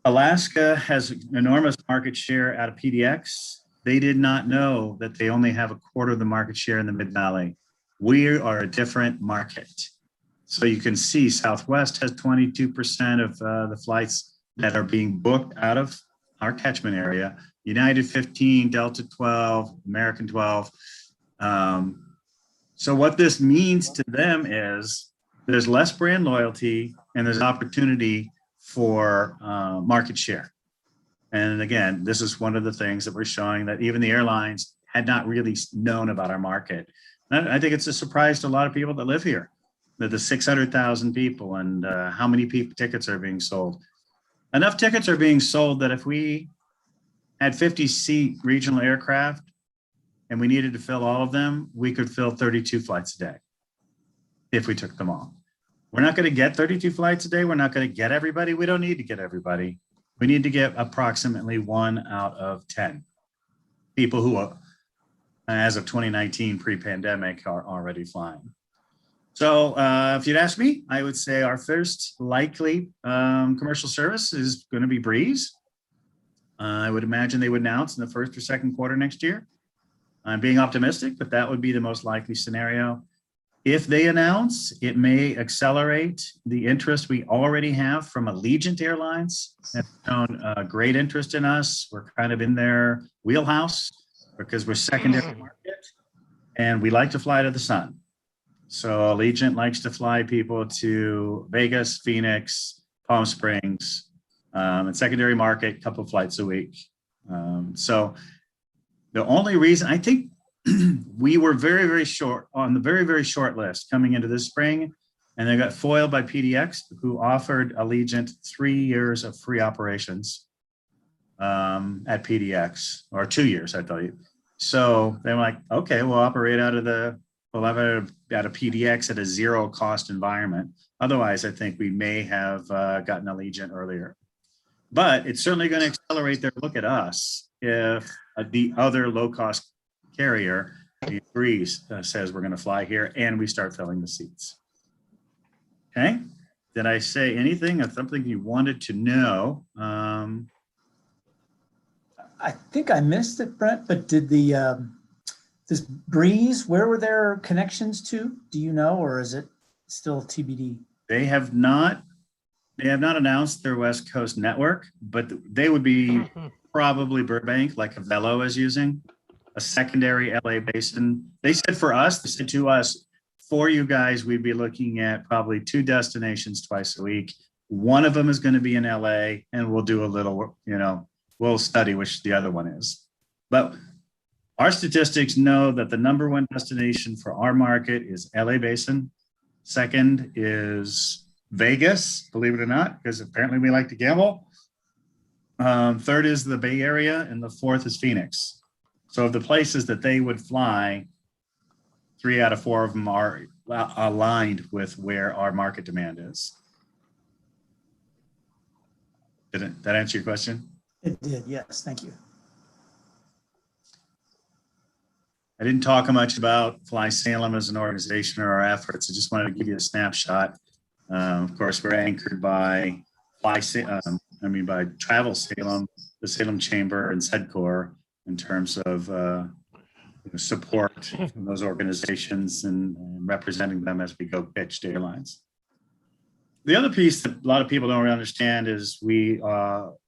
Alaska has enormous market share out of PDX. They did not know that they only have 1/4 of the market share in the Mid-Valley. We are a different market. So you can see Southwest has 22% of the flights that are being booked out of our catchment area. United 15, Delta 12, American 12. So what this means to them is there's less brand loyalty and there's opportunity for market share. And again, this is one of the things that we're showing that even the airlines had not really known about our market. And I think it's a surprise to a lot of people that live here, that the 600,000 people and how many tickets are being sold. Enough tickets are being sold that if we had 50-seat regional aircraft and we needed to fill all of them, we could fill 32 flights a day if we took them all. We're not going to get 32 flights a day. We're not going to get everybody. We don't need to get everybody. We need to get approximately 1 out of 10 people who, as of 2019 pre-pandemic, are already flying. So if you'd ask me, I would say our first likely commercial service is going to be Breeze. I would imagine they would announce in the 1st or 2nd quarter next year. I'm being optimistic, but that would be the most likely scenario. If they announce, it may accelerate the interest we already have from Allegiant Airlines. They've shown great interest in us. We're kind of in their wheelhouse because we're secondary market and we like to fly to the sun. So Allegiant likes to fly people to Vegas, Phoenix, Palm Springs, and secondary market, couple flights a week. So the only reason I think we were very, very short on the very, very short list coming into this spring, and they got foiled by PDX, who offered Allegiant 3 years of free operations at PDX, or 2 years, I tell you. So they were like, okay, we'll operate out of PDX at a zero cost environment. Otherwise, I think we may have gotten Allegiant earlier. But it's certainly going to accelerate their look at us if the other low-cost carrier agrees, says we're going to fly here, and we start filling the seats. Okay. Did I say anything or something you wanted to know? I think I missed it, Brent, but did this Breeze, where were their connections to? Do you know, or is it still TBD? They have not announced their West Coast network, but they would be probably Burbank, like Avelo is using, a secondary LA basin. They said for us, they said to us, for you guys, we'd be looking at probably 2 destinations twice a week. One of them is going to be in LA, and we'll do a little, we'll study which the other one is. But our statistics know that the #1 destination for our market is LA Basin. Second is Vegas, believe it or not, because apparently we like to gamble. Third is the Bay Area, and the fourth is Phoenix. So of the places that they would fly, 3 out of 4 of them are aligned with where our market demand is. Did that answer your question? It did, yes, thank you. I didn't talk much about Fly Salem as an organization or our efforts. I just wanted to give you a snapshot. Of course, we're anchored by by Travel Salem, the Salem Chamber, and SEDCOR in terms of support from those organizations and representing them as we go pitch to airlines. The other piece that a lot of people don't really understand is we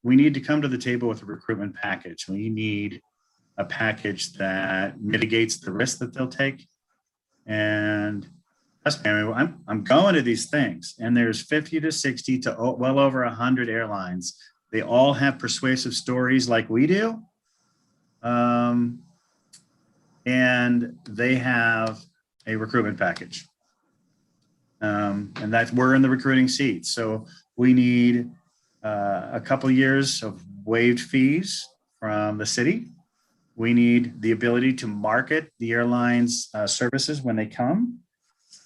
need to come to the table with a recruitment package. We need a package that mitigates the risk that they'll take. And trust me, I'm going to these things, and there's 50 to 60 to well over 100 airlines. They all have persuasive stories like we do. And they have a recruitment package. And that we're in the recruiting seat. So we need a couple years of waived fees from the city. We need the ability to market the airline's services when they come.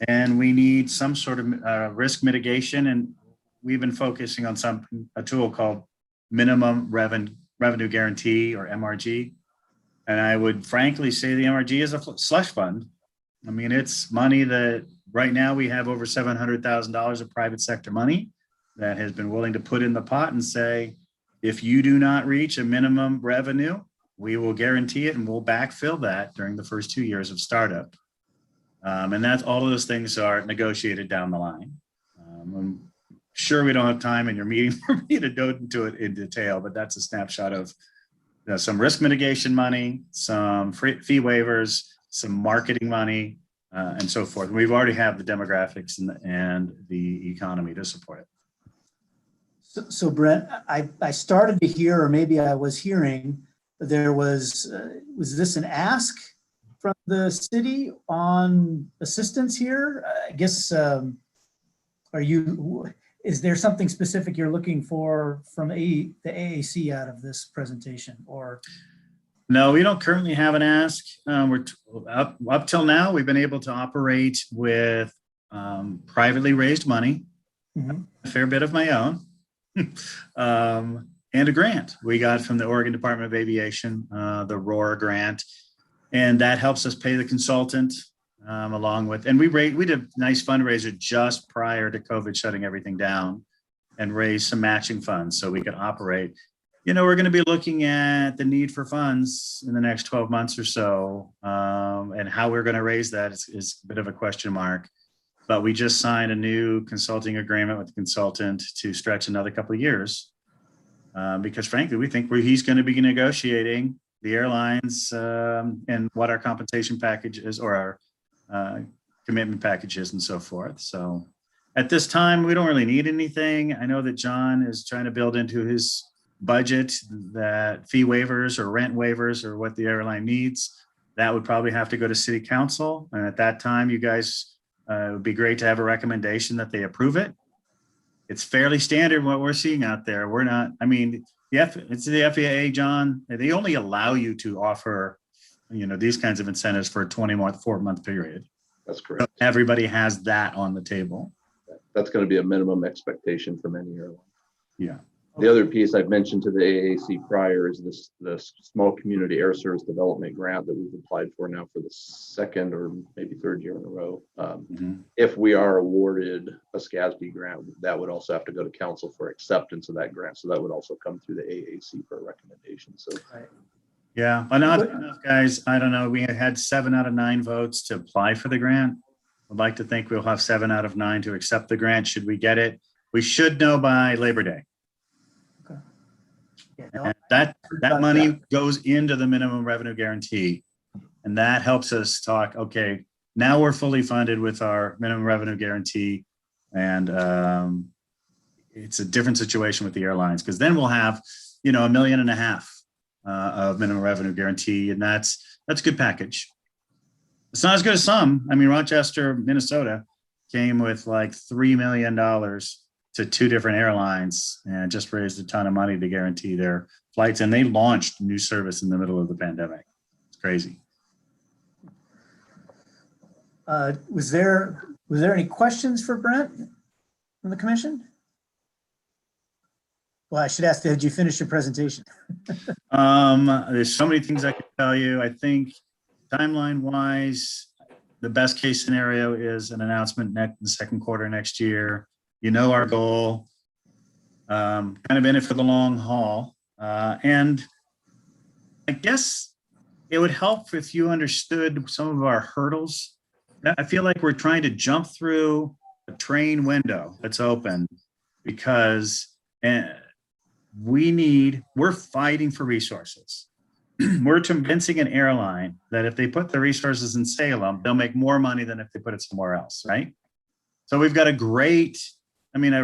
And we need some sort of risk mitigation. And we've been focusing on a tool called Minimum Revenue Guarantee, or MRG. And I would frankly say the MRG is a slush fund. I mean, it's money that right now we have over $700,000 of private sector money that has been willing to put in the pot and say, if you do not reach a minimum revenue, we will guarantee it and we'll backfill that during the first 2 years of startup. And that's all of those things are negotiated down the line. I'm sure we don't have time in your meeting for me to go into it in detail, but that's a snapshot of some risk mitigation money, some fee waivers, some marketing money, and so forth. We've already have the demographics and the economy to support it. So Brent, I started to hear, or maybe I was hearing, there was this an ask from the city on assistance here? I guess, is there something specific you're looking for from the AAC out of this presentation, or? No, we don't currently have an ask. We're up till now, we've been able to operate with privately raised money, a fair bit of my own, and a grant we got from the Oregon Department of Aviation, the ROAR grant, and that helps us pay the consultant along with, and we did a nice fundraiser just prior to COVID shutting everything down and raised some matching funds so we could operate. We're going to be looking at the need for funds in the next 12 months or so, and how we're going to raise that is a bit of a question mark. But we just signed a new consulting agreement with the consultant to stretch another couple of years, because frankly, we think he's going to be negotiating the airlines and what our compensation package is, or our commitment packages and so forth. So at this time, we don't really need anything. I know that John is trying to build into his budget that fee waivers or rent waivers or what the airline needs. That would probably have to go to city council. And at that time, you guys, it would be great to have a recommendation that they approve it. It's fairly standard what we're seeing out there. We're not, I mean, it's the FAA, John. They only allow you to offer, these kinds of incentives for a 4-month period. That's correct. Everybody has that on the table. That's going to be a minimum expectation for many airlines. Yeah. The other piece I've mentioned to the AAC prior is the small community air service development grant that we've applied for now for the second or maybe third year in a row. If we are awarded a SCASB grant, that would also have to go to council for acceptance of that grant. So that would also come through the AAC for a recommendation. So yeah, enough guys. I don't know. We had 7 out of 9 votes to apply for the grant. I'd like to think we'll have 7 out of 9 to accept the grant. Should we get it? We should know by Labor Day. And that money goes into the minimum revenue guarantee. And that helps us talk, okay, now we're fully funded with our minimum revenue guarantee. And it's a different situation with the airlines, because then we'll have, $1.5 million of minimum revenue guarantee. And that's a good package. It's not as good as some. I mean, Rochester, Minnesota came with like $3 million to 2 different airlines and just raised a ton of money to guarantee their flights. And they launched new service in the middle of the pandemic. It's crazy. Was there any questions for Brent from the commission? Well, I should ask, did you finish your presentation? There's so many things I could tell you. I think timeline wise, the best case scenario is an announcement in the second quarter next year. Our goal, kind of in it for the long haul. And I guess it would help if you understood some of our hurdles. I feel like we're trying to jump through a train window that's open because we're fighting for resources. We're convincing an airline that if they put the resources in Salem, they'll make more money than if they put it somewhere else, right? So we've got a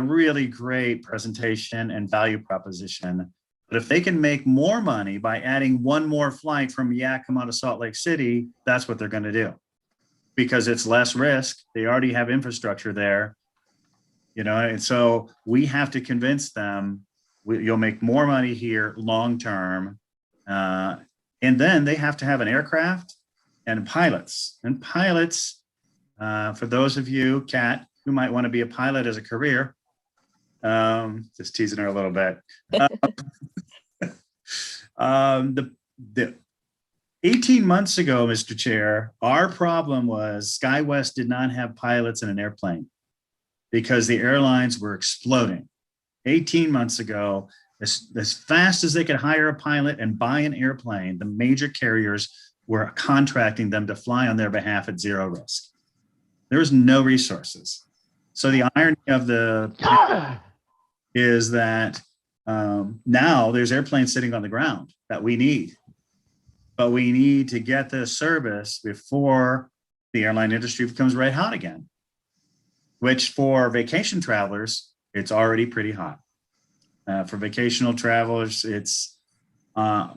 really great presentation and value proposition. But if they can make more money by adding 1 more flight from Yakima to Salt Lake City, that's what they're going to do. Because it's less risk. They already have infrastructure there. And so we have to convince them you'll make more money here long term. And then they have to have an aircraft and pilots. And pilots, for those of you, Kat, who might want to be a pilot as a career, just teasing her a little bit. The 18 months ago, Mr. Chair, our problem was SkyWest did not have pilots in an airplane because the airlines were exploding. 18 months ago, as fast as they could hire a pilot and buy an airplane, the major carriers were contracting them to fly on their behalf at 0 risk. There was no resources. So the irony of is that now there's airplanes sitting on the ground that we need. But we need to get this service before the airline industry becomes red hot again, which for vacation travelers, it's already pretty hot. For vacational travelers, it's over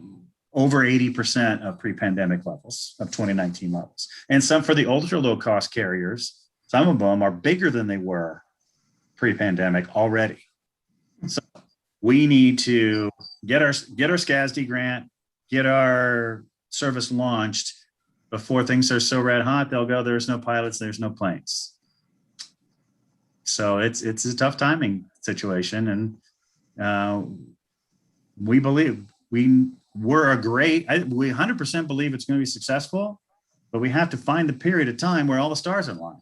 80% of pre-pandemic levels, of 2019 levels. And some for the ultra low cost carriers, some of them are bigger than they were pre-pandemic already. So we need to get our SCASD grant, get our service launched before things are so red hot, they'll go, there's no pilots, there's no planes. So it's a tough timing situation. And we believe we 100% believe it's going to be successful, but we have to find the period of time where all the stars align.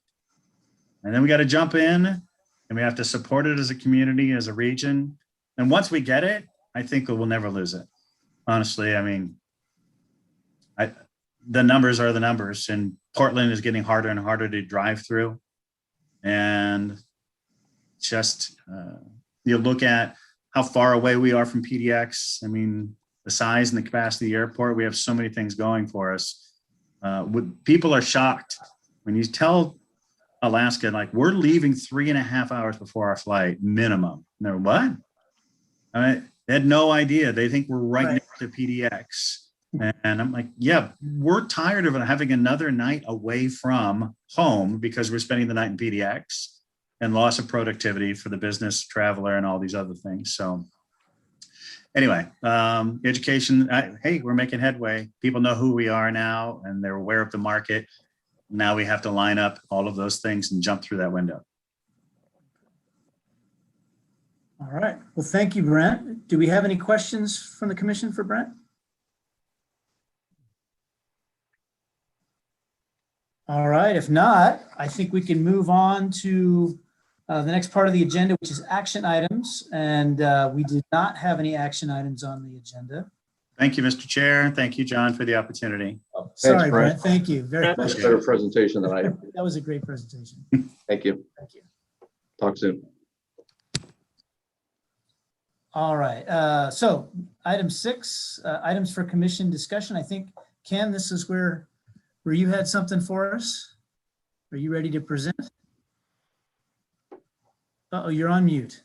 And then we got to jump in and we have to support it as a community, as a region. And once we get it, I think we'll never lose it. Honestly, I mean, the numbers are the numbers, and Portland is getting harder and harder to drive through. And just, you look at how far away we are from PDX. I mean, the size and the capacity of the airport, we have so many things going for us. People are shocked when you tell Alaska, like, we're leaving 3.5 hours before our flight minimum. And they're, what? They had no idea. They think we're right next to PDX. And I'm like, yeah, we're tired of having another night away from home because we're spending the night in PDX and loss of productivity for the business traveler and all these other things. So anyway, education, hey, we're making headway. People know who we are now and they're aware of the market. Now we have to line up all of those things and jump through that window. All right. Well, thank you, Brent. Do we have any questions from the commission for Brent? All right. If not, I think we can move on to the next part of the agenda, which is action items. And we did not have any action items on the agenda. Thank you, Mr. Chair. Thank you, John, for the opportunity. Oh, sorry, Brent. Brent. Thank you. Very Much much. better presentation than I. That was a great presentation. Thank you. Thank you. Talk soon. All right. So item 6, items for commission discussion. I think, Ken, this is where you had something for us. Are you ready to present? Uh-oh, you're on mute.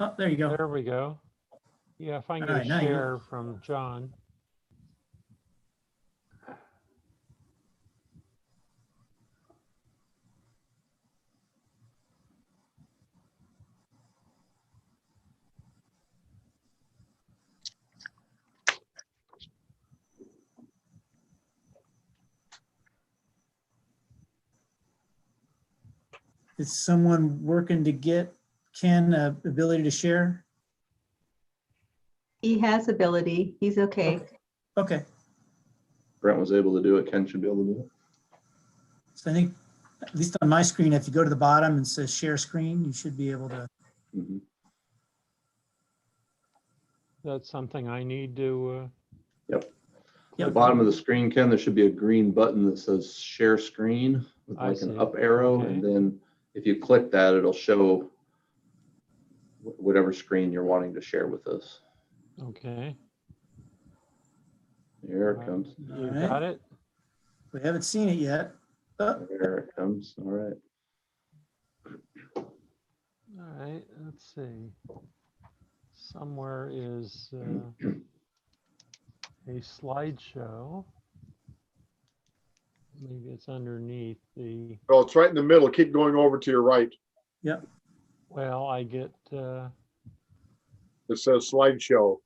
Oh, there you go. There we go. Yeah, if I can All get right, a now you're- share from John. Is someone working to get Ken ability to share? He has ability. He's okay. Okay. Brent was able to do it. Ken should be able to do it. So I think, at least on my screen, if you go to the bottom and says share screen, you should be able to. Mhm. That's something I need to, At the Yep. bottom of the screen, Ken, there should be a green button that says share screen with I like an see. up arrow. Okay. And then if you click that, it'll show whatever screen you're wanting to share with us. okay. Here it comes. You All right. got it? We haven't seen it yet. Oh, There it comes. All right. All right, let's see. Somewhere is a slideshow. Maybe it's underneath the, Well, it's right in the middle. Keep going over to your right. yep. well, I get, It says slideshow.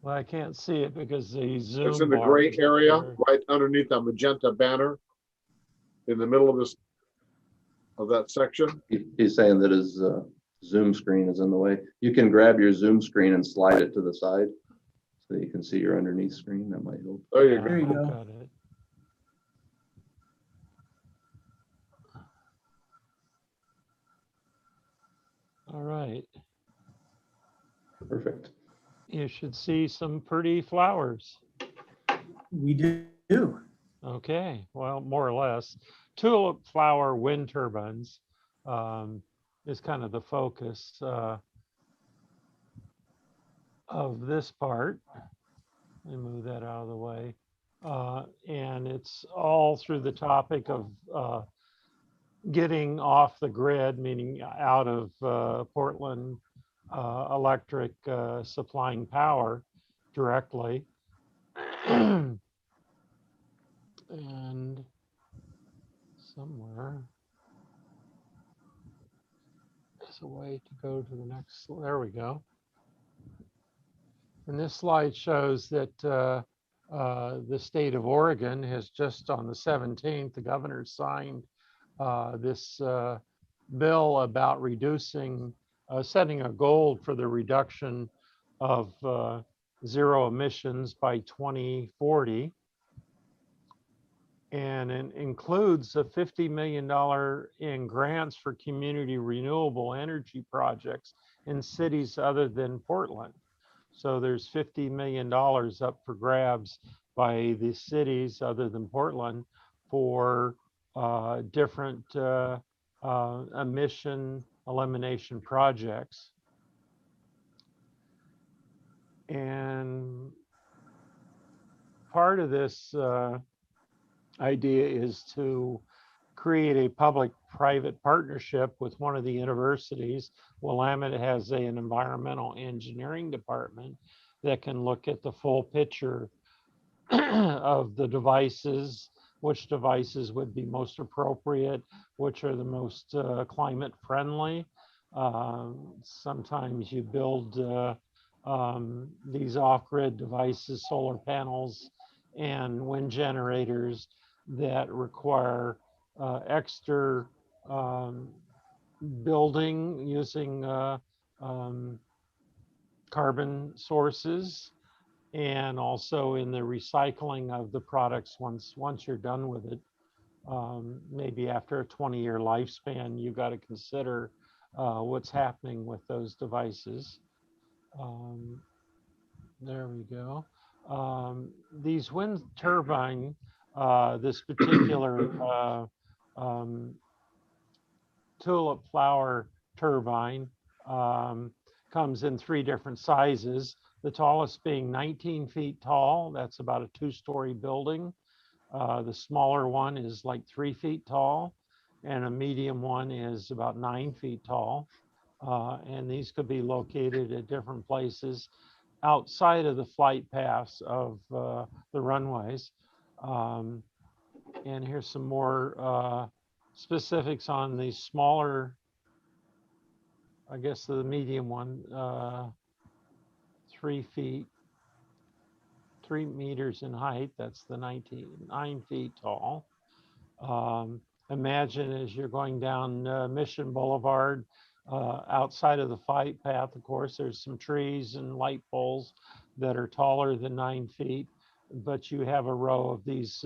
well, I can't see it because the Zoom. It's in the bar gray is up area, there. right underneath the magenta banner. In the middle of this, of that section. He's saying that his Zoom screen is in the way. You can grab your Zoom screen and slide it to the side so you can see your underneath screen. That might help. There you Yeah, go. There you I've go. got it. All right, Perfect. you should see some pretty flowers. We do. Okay, well, more or less. Tulip flower wind turbines is kind of the focus of this part. Let me move that out of the way. And it's all through the topic of getting off the grid, meaning out of Portland Electric supplying power directly. And somewhere there's a way to go to the next, there we go. And this slide shows that the state of Oregon has just on the 17th, the governor signed this bill about reducing, setting a goal for the reduction of zero emissions by 2040. And it includes a $50 million in grants for community renewable energy projects in cities other than Portland. So there's $50 million up for grabs by the cities other than Portland for different emission elimination projects. And part of this idea is to create a public-private partnership with one of the universities. Willamette has an environmental engineering department that can look at the full picture of the devices, which devices would be most appropriate, which are the most climate friendly. Sometimes you build these off-grid devices, solar panels and wind generators that require extra building using carbon sources, and also in the recycling of the products once you're done with it. Maybe after a 20-year lifespan, you've got to consider what's happening with those devices. There we go. These wind turbine, this particular tulip flower turbine comes in 3 different sizes. The tallest being 19 feet tall. That's about a 2-story building. The smaller one is like 3 feet tall, and a medium one is about 9 feet tall. And these could be located at different places outside of the flight paths of the runways. And here's some more specifics on the smaller, I guess the medium one, 3 meters in height. That's the 9 feet tall. Imagine as you're going down Mission Boulevard, outside of the flight path, of course, there's some trees and light poles that are taller than 9 feet, but you have a row of these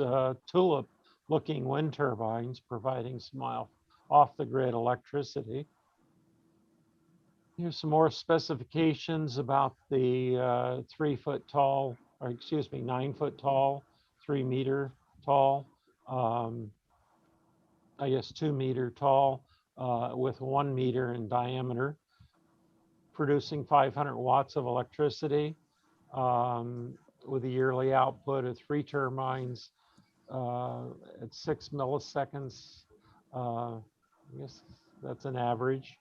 tulip looking wind turbines providing some off the grid electricity. Here's some more specifications about the 3 foot tall, or excuse me, 9 foot tall, 3 meter tall, I guess 2 meter tall, with 1 meter in diameter, producing 500 watts of electricity, with a yearly output of 3 turbines at 6 milliseconds. I guess that's an average.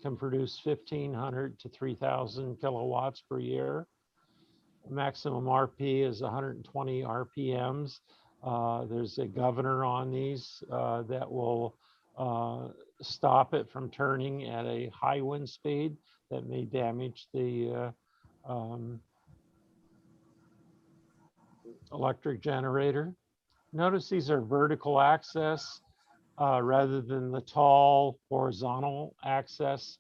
Can produce 1,500 to 3,000 kilowatts per year. Maximum RP is 120 RPMs. There's a governor on these that will stop it from turning at a high wind speed that may damage the electric generator. Notice these are vertical access rather than the tall horizontal axis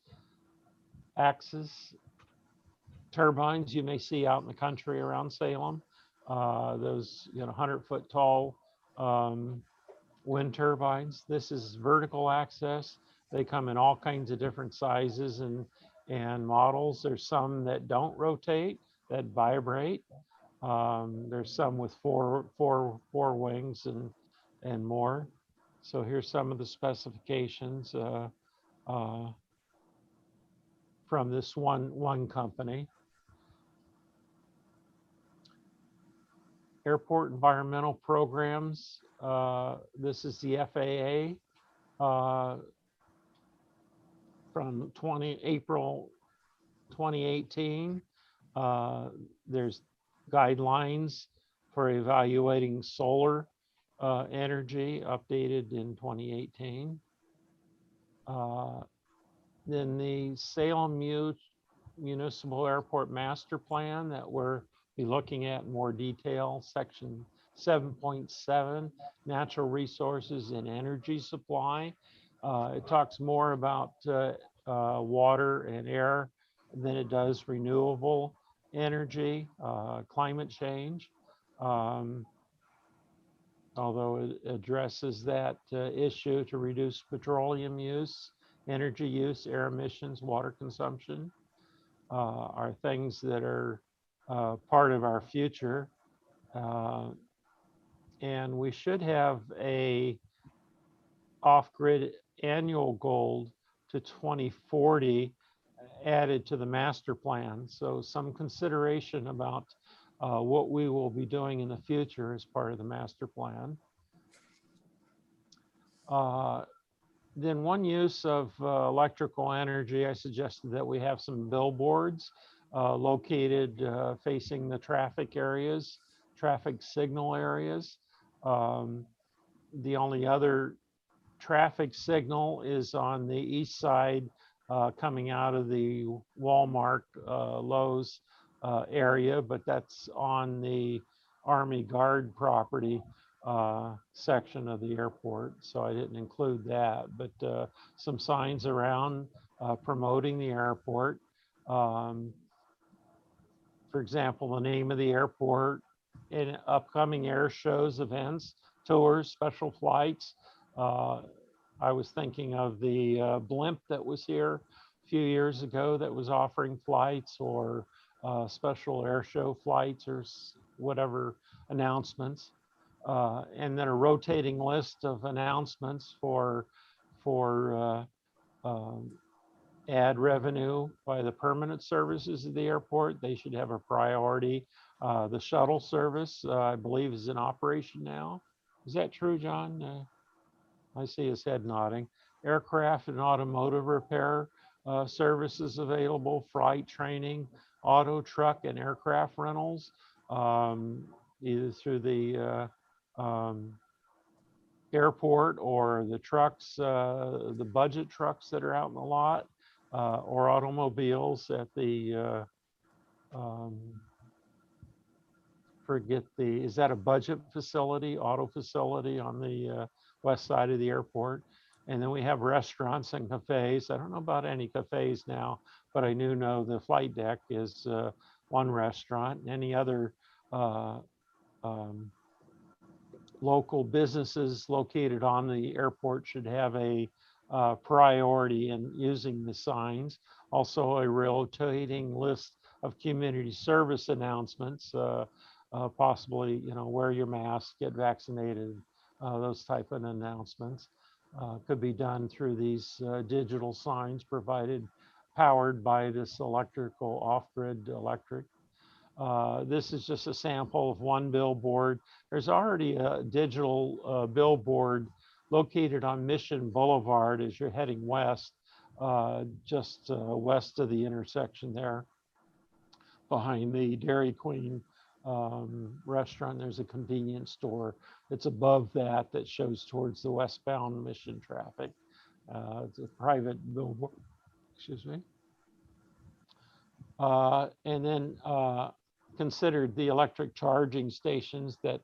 turbines you may see out in the country around Salem. Those 100-foot tall wind turbines. This is vertical access. They come in all kinds of different sizes and models. There's some that don't rotate, that vibrate. There's some with four wings and more. So here's some of the specifications from this one company. Airport environmental programs. This is the FAA from April 2018. There's guidelines for evaluating solar energy, updated in 2018. Then the Salem Municipal Airport Master Plan that we're be looking at in more detail, section 7.7, natural resources and energy supply. It talks more about water and air than it does renewable energy, climate change. Although it addresses that issue to reduce petroleum use, energy use, air emissions, water consumption, are things that are part of our future. And we should have a off-grid annual goal to 2040 added to the master plan. So some consideration about what we will be doing in the future as part of the master plan. Then one use of electrical energy, I suggested that we have some billboards located facing the traffic areas, traffic signal areas. The only other traffic signal is on the east side coming out of the Walmart Lowe's area, but that's on the Army Guard property section of the airport, so I didn't include that. But some signs around promoting the airport. For example, the name of the airport, in upcoming air shows, events, tours, special flights. I was thinking of the blimp that was here a few years ago that was offering flights, or special air show flights, or whatever announcements. And then a rotating list of announcements for ad revenue by the permanent services of the airport. They should have a priority. The shuttle service, I believe, is in operation now. Is that true, John? I see his head nodding. Aircraft and automotive repair services available, flight training, auto, truck, and aircraft rentals, either through the airport or the trucks, the budget trucks that are out in the lot, or automobiles at the, is that a budget facility, auto facility on the west side of the airport? And then we have restaurants and cafes. I don't know about any cafes now, but I do know the flight deck is one restaurant. Any other local businesses located on the airport should have a priority in using the signs. Also, a rotating list of community service announcements, possibly, wear your mask, get vaccinated, those type of announcements could be done through these digital signs powered by this electrical off-grid electric. This is just a sample of one billboard. There's already a digital billboard located on Mission Boulevard as you're heading west, just west of the intersection there. Behind the Dairy Queen restaurant, there's a convenience store. It's above that shows towards the westbound Mission traffic. It's a private billboard, excuse me. And then considered the electric charging stations that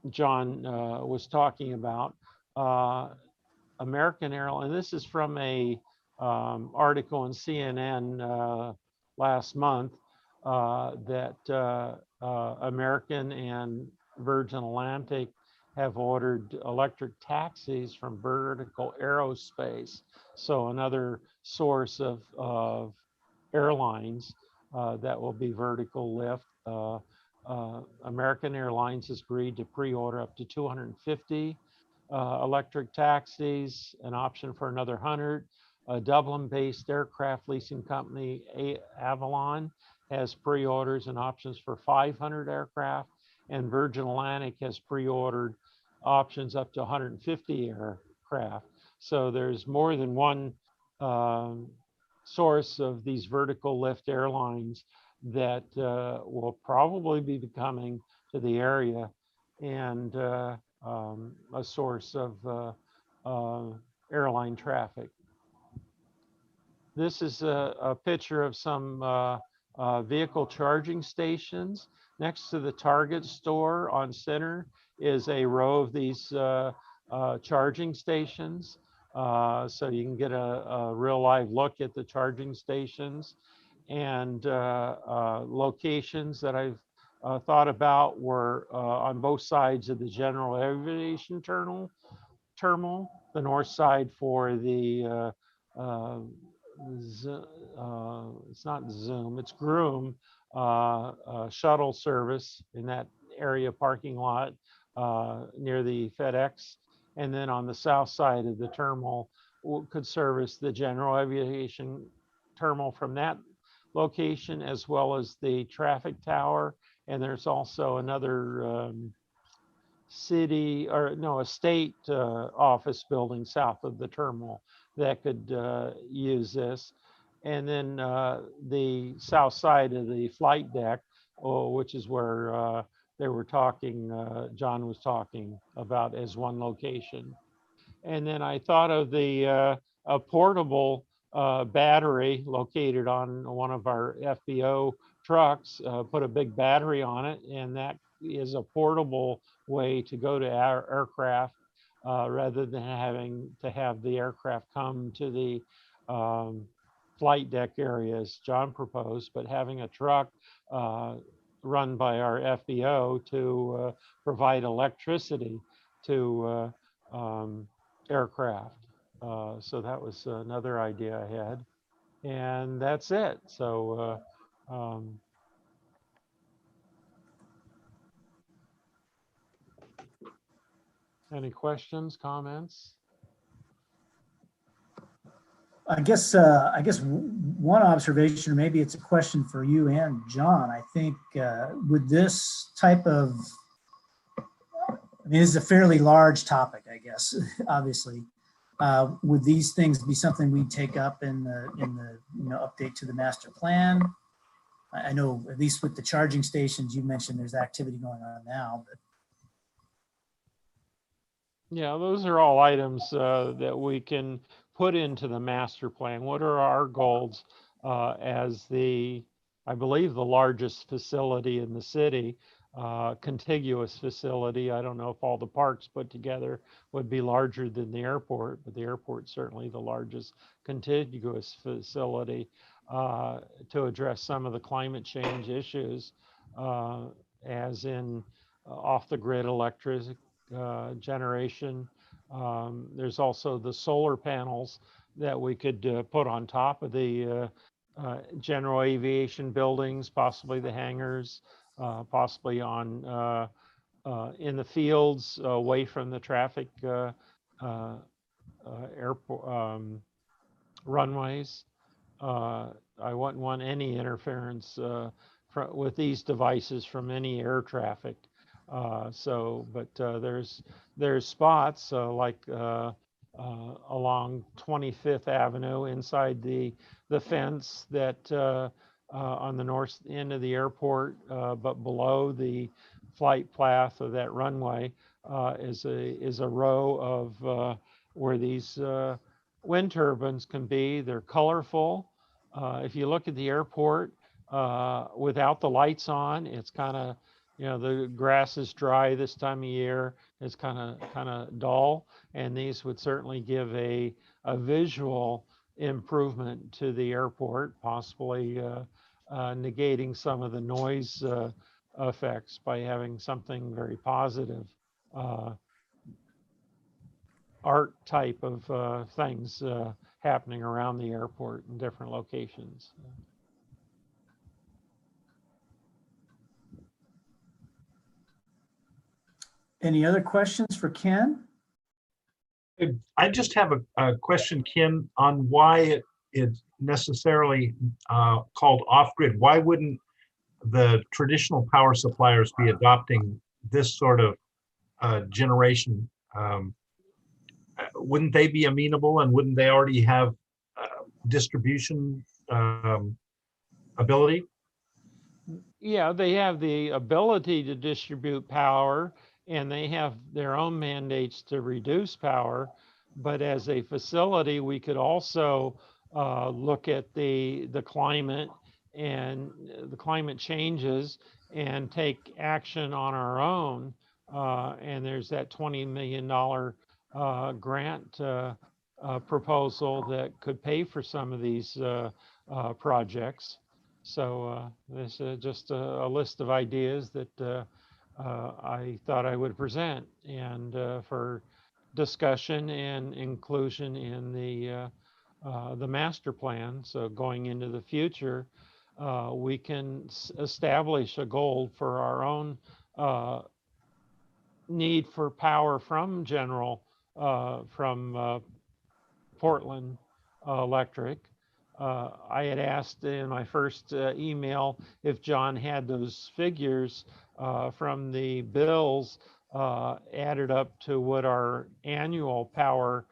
John was talking about. American Airlines, this is from a article in CNN last month, that American and Virgin Atlantic have ordered electric taxis from Vertical Aerospace. So another source of airlines that will be vertical lift. American Airlines has agreed to pre-order up to 250 electric taxis, an option for another 100. A Dublin-based aircraft leasing company, Avalon, has pre-orders and options for 500 aircraft, and Virgin Atlantic has pre-ordered options up to 150 aircraft. So there's more than one source of these vertical lift airlines that will probably be coming to the area, and a source of airline traffic. This is a picture of some vehicle charging stations. Next to the Target store on Center is a row of these charging stations. So you can get a real live look at the charging stations. And locations that I've thought about were on both sides of the general aviation terminal, the north side for the it's not Zoom, it's Groom shuttle service in that area parking lot near the FedEx. And then on the south side of the terminal could service the general aviation terminal from that location as well as the traffic tower. And there's also another city or no, a state office building south of the terminal that could use this. And then the south side of the flight deck, which is where they were talking, John was talking about as one location. And then I thought of the a portable battery located on one of our FBO trucks, put a big battery on it, and that is a portable way to go to our aircraft rather than having to have the aircraft come to the flight deck areas John proposed, but having a truck run by our FBO to provide electricity to aircraft. So that was another idea I had. And that's it. So any questions, comments? I guess one observation, or maybe it's a question for you and John. I think with this type of, I mean, this is a fairly large topic, I guess, obviously. Would these things be something we take up in the update to the master plan? I know at least with the charging stations, you mentioned there's activity going on now, but. Yeah, those are all items that we can put into the master plan. What are our goals as I believe the largest facility in the city, contiguous facility. I don't know if all the parks put together would be larger than the airport, but the airport's certainly the largest contiguous facility to address some of the climate change issues, as in off-the-grid electric generation. There's also the solar panels that we could put on top of the general aviation buildings, possibly the hangars, possibly on in the fields away from the traffic airport runways. I wouldn't want any interference with these devices from any air traffic. But there's spots like along 25th Avenue inside the fence that on the north end of the airport, but below the flight path of that runway is a row of where these wind turbines can be. They're colorful. If you look at the airport without the lights on, it's kind of, the grass is dry this time of year. It's kind of dull, and these would certainly give a visual improvement to the airport, possibly negating some of the noise effects by having something very positive, art type of things happening around the airport in different locations. Any other questions for Ken? I just have a question, Ken, on why it's necessarily called off-grid. Why wouldn't the traditional power suppliers be adopting this sort of generation? Wouldn't they be amenable, and wouldn't they already have distribution ability? Yeah, they have the ability to distribute power, and they have their own mandates to reduce power. But as a facility, we could also look at the climate and the climate changes and take action on our own. And there's that $20 million grant proposal that could pay for some of these projects. So this is just a list of ideas that I thought I would present, and for discussion and inclusion in the master plan. So going into the future, we can establish a goal for our own need for power from from Portland Electric, I had asked in my first email if John had those figures from the bills added up to what our annual power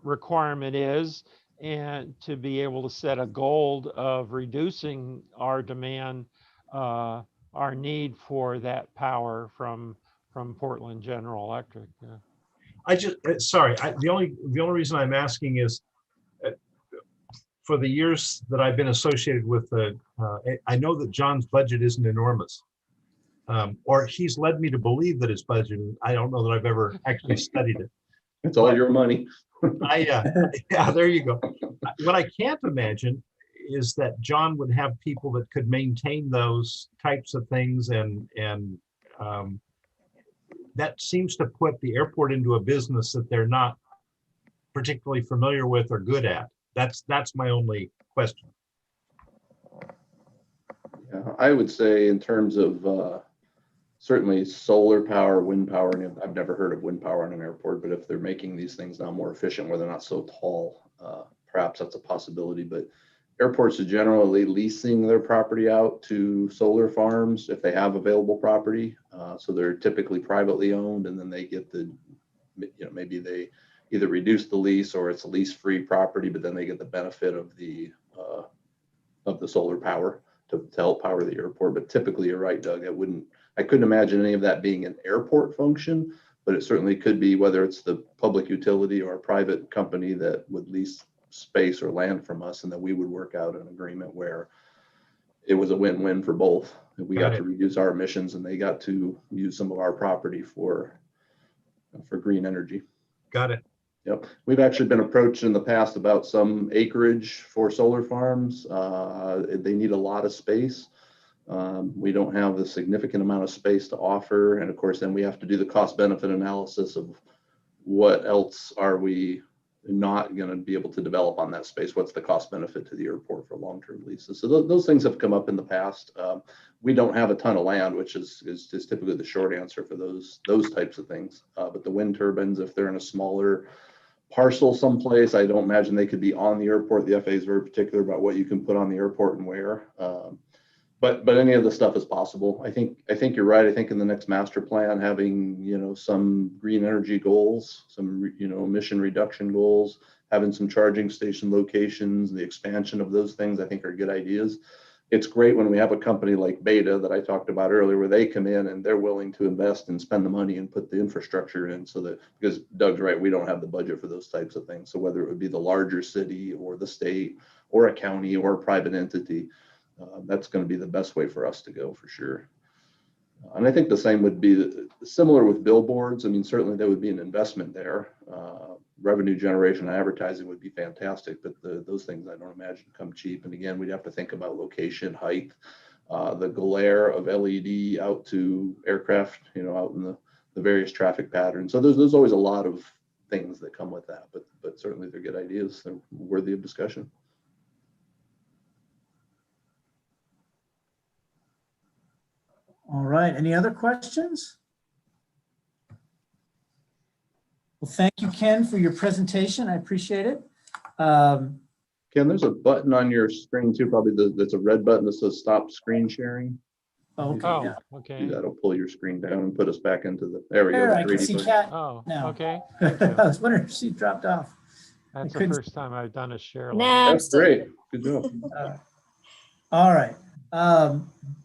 requirement is, and to be able to set a goal of reducing our demand, our need for that power from Portland General Electric. Yeah. I just, sorry, the only reason I'm asking is for the years that I've been associated with I know that John's budget isn't enormous. Or he's led me to believe that his budget, I don't know that I've ever actually studied it. It's all your money. Yeah, there you go. What I can't imagine is that John would have people that could maintain those types of things, and that seems to put the airport into a business that they're not particularly familiar with or good at. That's my only question. Yeah, I would say in terms of certainly solar power, wind power, and I've never heard of wind power in an airport, but if they're making these things now more efficient where they're not so tall, perhaps that's a possibility. But airports are generally leasing their property out to solar farms if they have available property. So they're typically privately owned, and then they get the, maybe they either reduce the lease or it's a lease-free property, but then they get the benefit of the solar power to help power the airport. But typically, you're right, Doug. I couldn't imagine any of that being an airport function, but it certainly could be, whether it's the public utility or a private company that would lease space or land from us, and that we would work out an agreement where it was a win-win for both. We got to reduce our emissions, and they got to use some of our property for green energy. Got it. Yep. We've actually been approached in the past about some acreage for solar farms. They need a lot of space. We don't have the significant amount of space to offer. And of course, then we have to do the cost benefit analysis of what else are we not going to be able to develop on that space? What's the cost benefit to the airport for long-term leases? So those things have come up in the past. We don't have a ton of land, which is typically the short answer for those types of things. But the wind turbines, if they're in a smaller parcel someplace, I don't imagine they could be on the airport. The FAA is very particular about what you can put on the airport and where. But any of the stuff is possible. I think you're right. I think in the next master plan, having some green energy goals, some emission reduction goals, having some charging station locations, the expansion of those things, I think are good ideas. It's great when we have a company like Beta that I talked about earlier, where they come in and they're willing to invest and spend the money and put the infrastructure in, so that, because Doug's right, we don't have the budget for those types of things. So whether it would be the larger city or the state or a county or a private entity, that's going to be the best way for us to go, for sure. And I think the same would be similar with billboards. I mean, certainly there would be an investment there. Revenue generation and advertising would be fantastic, but those things I don't imagine come cheap. And again, we'd have to think about location, height, the glare of LED out to aircraft, out in the various traffic patterns. So there's always a lot of things that come with that, but certainly they're good ideas. They're worthy of discussion. All right, any other questions? Well, thank you, Ken, for your presentation. I appreciate it. Ken, there's a button on your screen too, probably that's a red button that says stop screen sharing. Okay, Oh, yeah. okay. That'll pull your screen down and put us back into the, there we go. There, the I can 3D see button. Kat Oh, now. okay. I was wondering if she dropped off. That's the couldn't- first time I've done a share. like Nah. That's great. Good job. All right.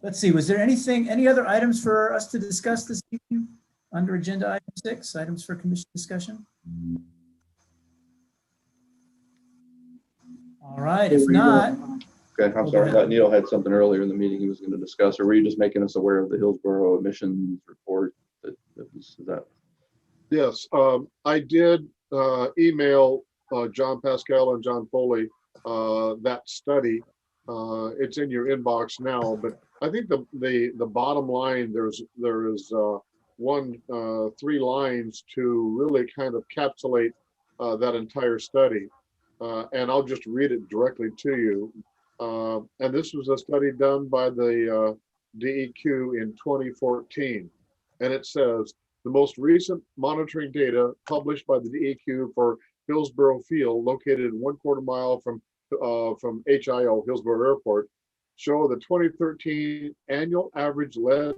Let's see, was there any other items for us to discuss this evening under agenda item 6, items for commission discussion? All right, if not, Okay, I'm sorry. I thought Neil had something earlier in the meeting he was going to discuss, or were you just making us aware of the Hillsborough emissions report? Is that? Yes, I did email John Pascal and John Foley that study. It's in your inbox now, but I think the bottom line, there is 3 lines to really kind of encapsulate that entire study. And I'll just read it directly to you. And this was a study done by the DEQ in 2014. And it says, the most recent monitoring data published by the DEQ for Hillsborough Field, located 1/4 mile from from HIO, Hillsborough Airport, show the 2013 annual average lead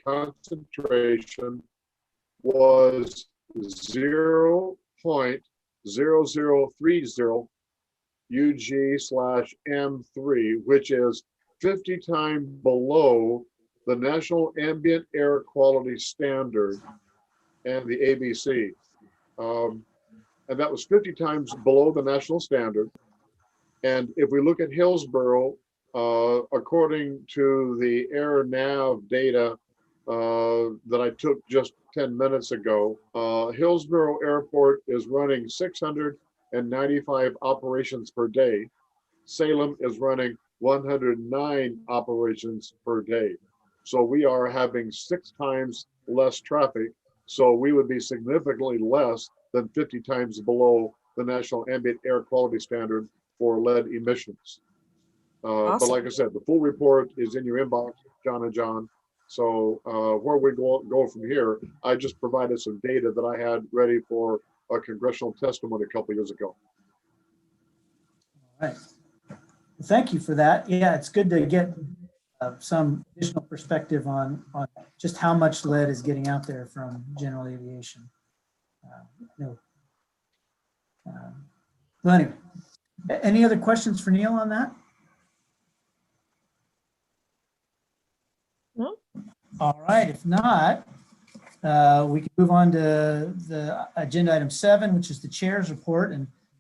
concentration was 0.0030 UG/M3, which is 50 times below the National Ambient Air Quality Standard and the ABC. And that was 50 times below the national standard. And if we look at Hillsborough, according to the AirNav data that I took just 10 minutes ago, Hillsborough Airport is running 695 operations per day. Salem is running 109 operations per day. So we are having 6 times less traffic. So we would be significantly less than 50 times below the National Ambient Air Quality Standard for lead emissions. But like I said, the full report is in your inbox, John and John. So where we go from here, I just provided some data that I had ready for a congressional testimony a couple years ago. All right. Thank you for that. Yeah, it's good to get some additional perspective on just how much lead is getting out there from general aviation. Well, anyway, any other questions for Neil on that? No. All right, if not, we can move on to the agenda item 7, which is the chair's report.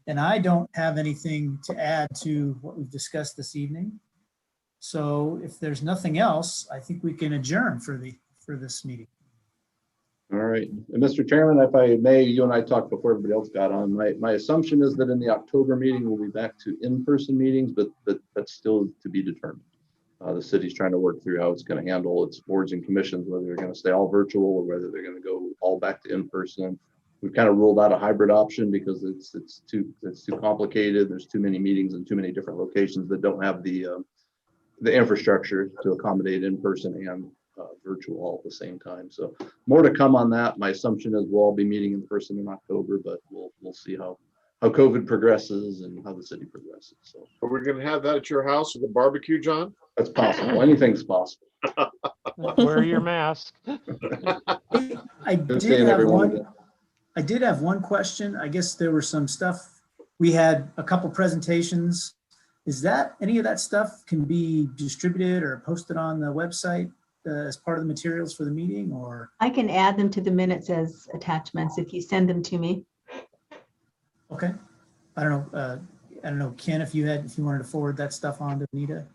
And I don't have anything to add to what we've discussed this evening. So if there's nothing else, I think we can adjourn for this meeting. All right, and Mr. Chairman, if I may, you and I talked before everybody else got on. My assumption is that in the October meeting, we'll be back to in-person meetings, but that's still to be determined. The city's trying to work through how it's going to handle its boards and commissions, whether they're going to stay all virtual or whether they're going to go all back to in-person. We've kind of ruled out a hybrid option because it's too complicated. There's too many meetings in too many different locations that don't have the infrastructure to accommodate in-person and virtual all at the same time. So more to come on that. My assumption is we'll all be meeting in person in October, but we'll see how COVID progresses and how the city progresses. So Are we going to have that at your house with a barbecue, John? that's possible. Anything's possible. Wear your mask. I did have one question. I guess there was some stuff. We had a couple presentations. Is that any of that stuff can be distributed or posted on the website as part of the materials for the meeting, or? I can add them to the minutes as attachments if you send them to me. Okay. I don't know, Ken, if you wanted to forward that stuff on to Anita.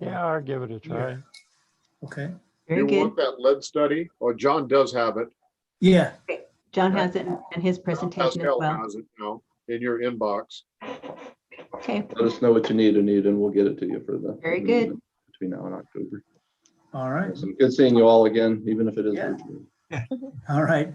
Yeah, I'll give it a try. Okay. Very You good. want that lead study? Or John does have it. Yeah. John has it in his presentation as Pascal well. has it now in your inbox. Okay, Let us know what you need, Anita, and we'll get it to you for the Very good. between now and October. All right. Some good seeing you all again, even if it is Yeah. virtual. All right.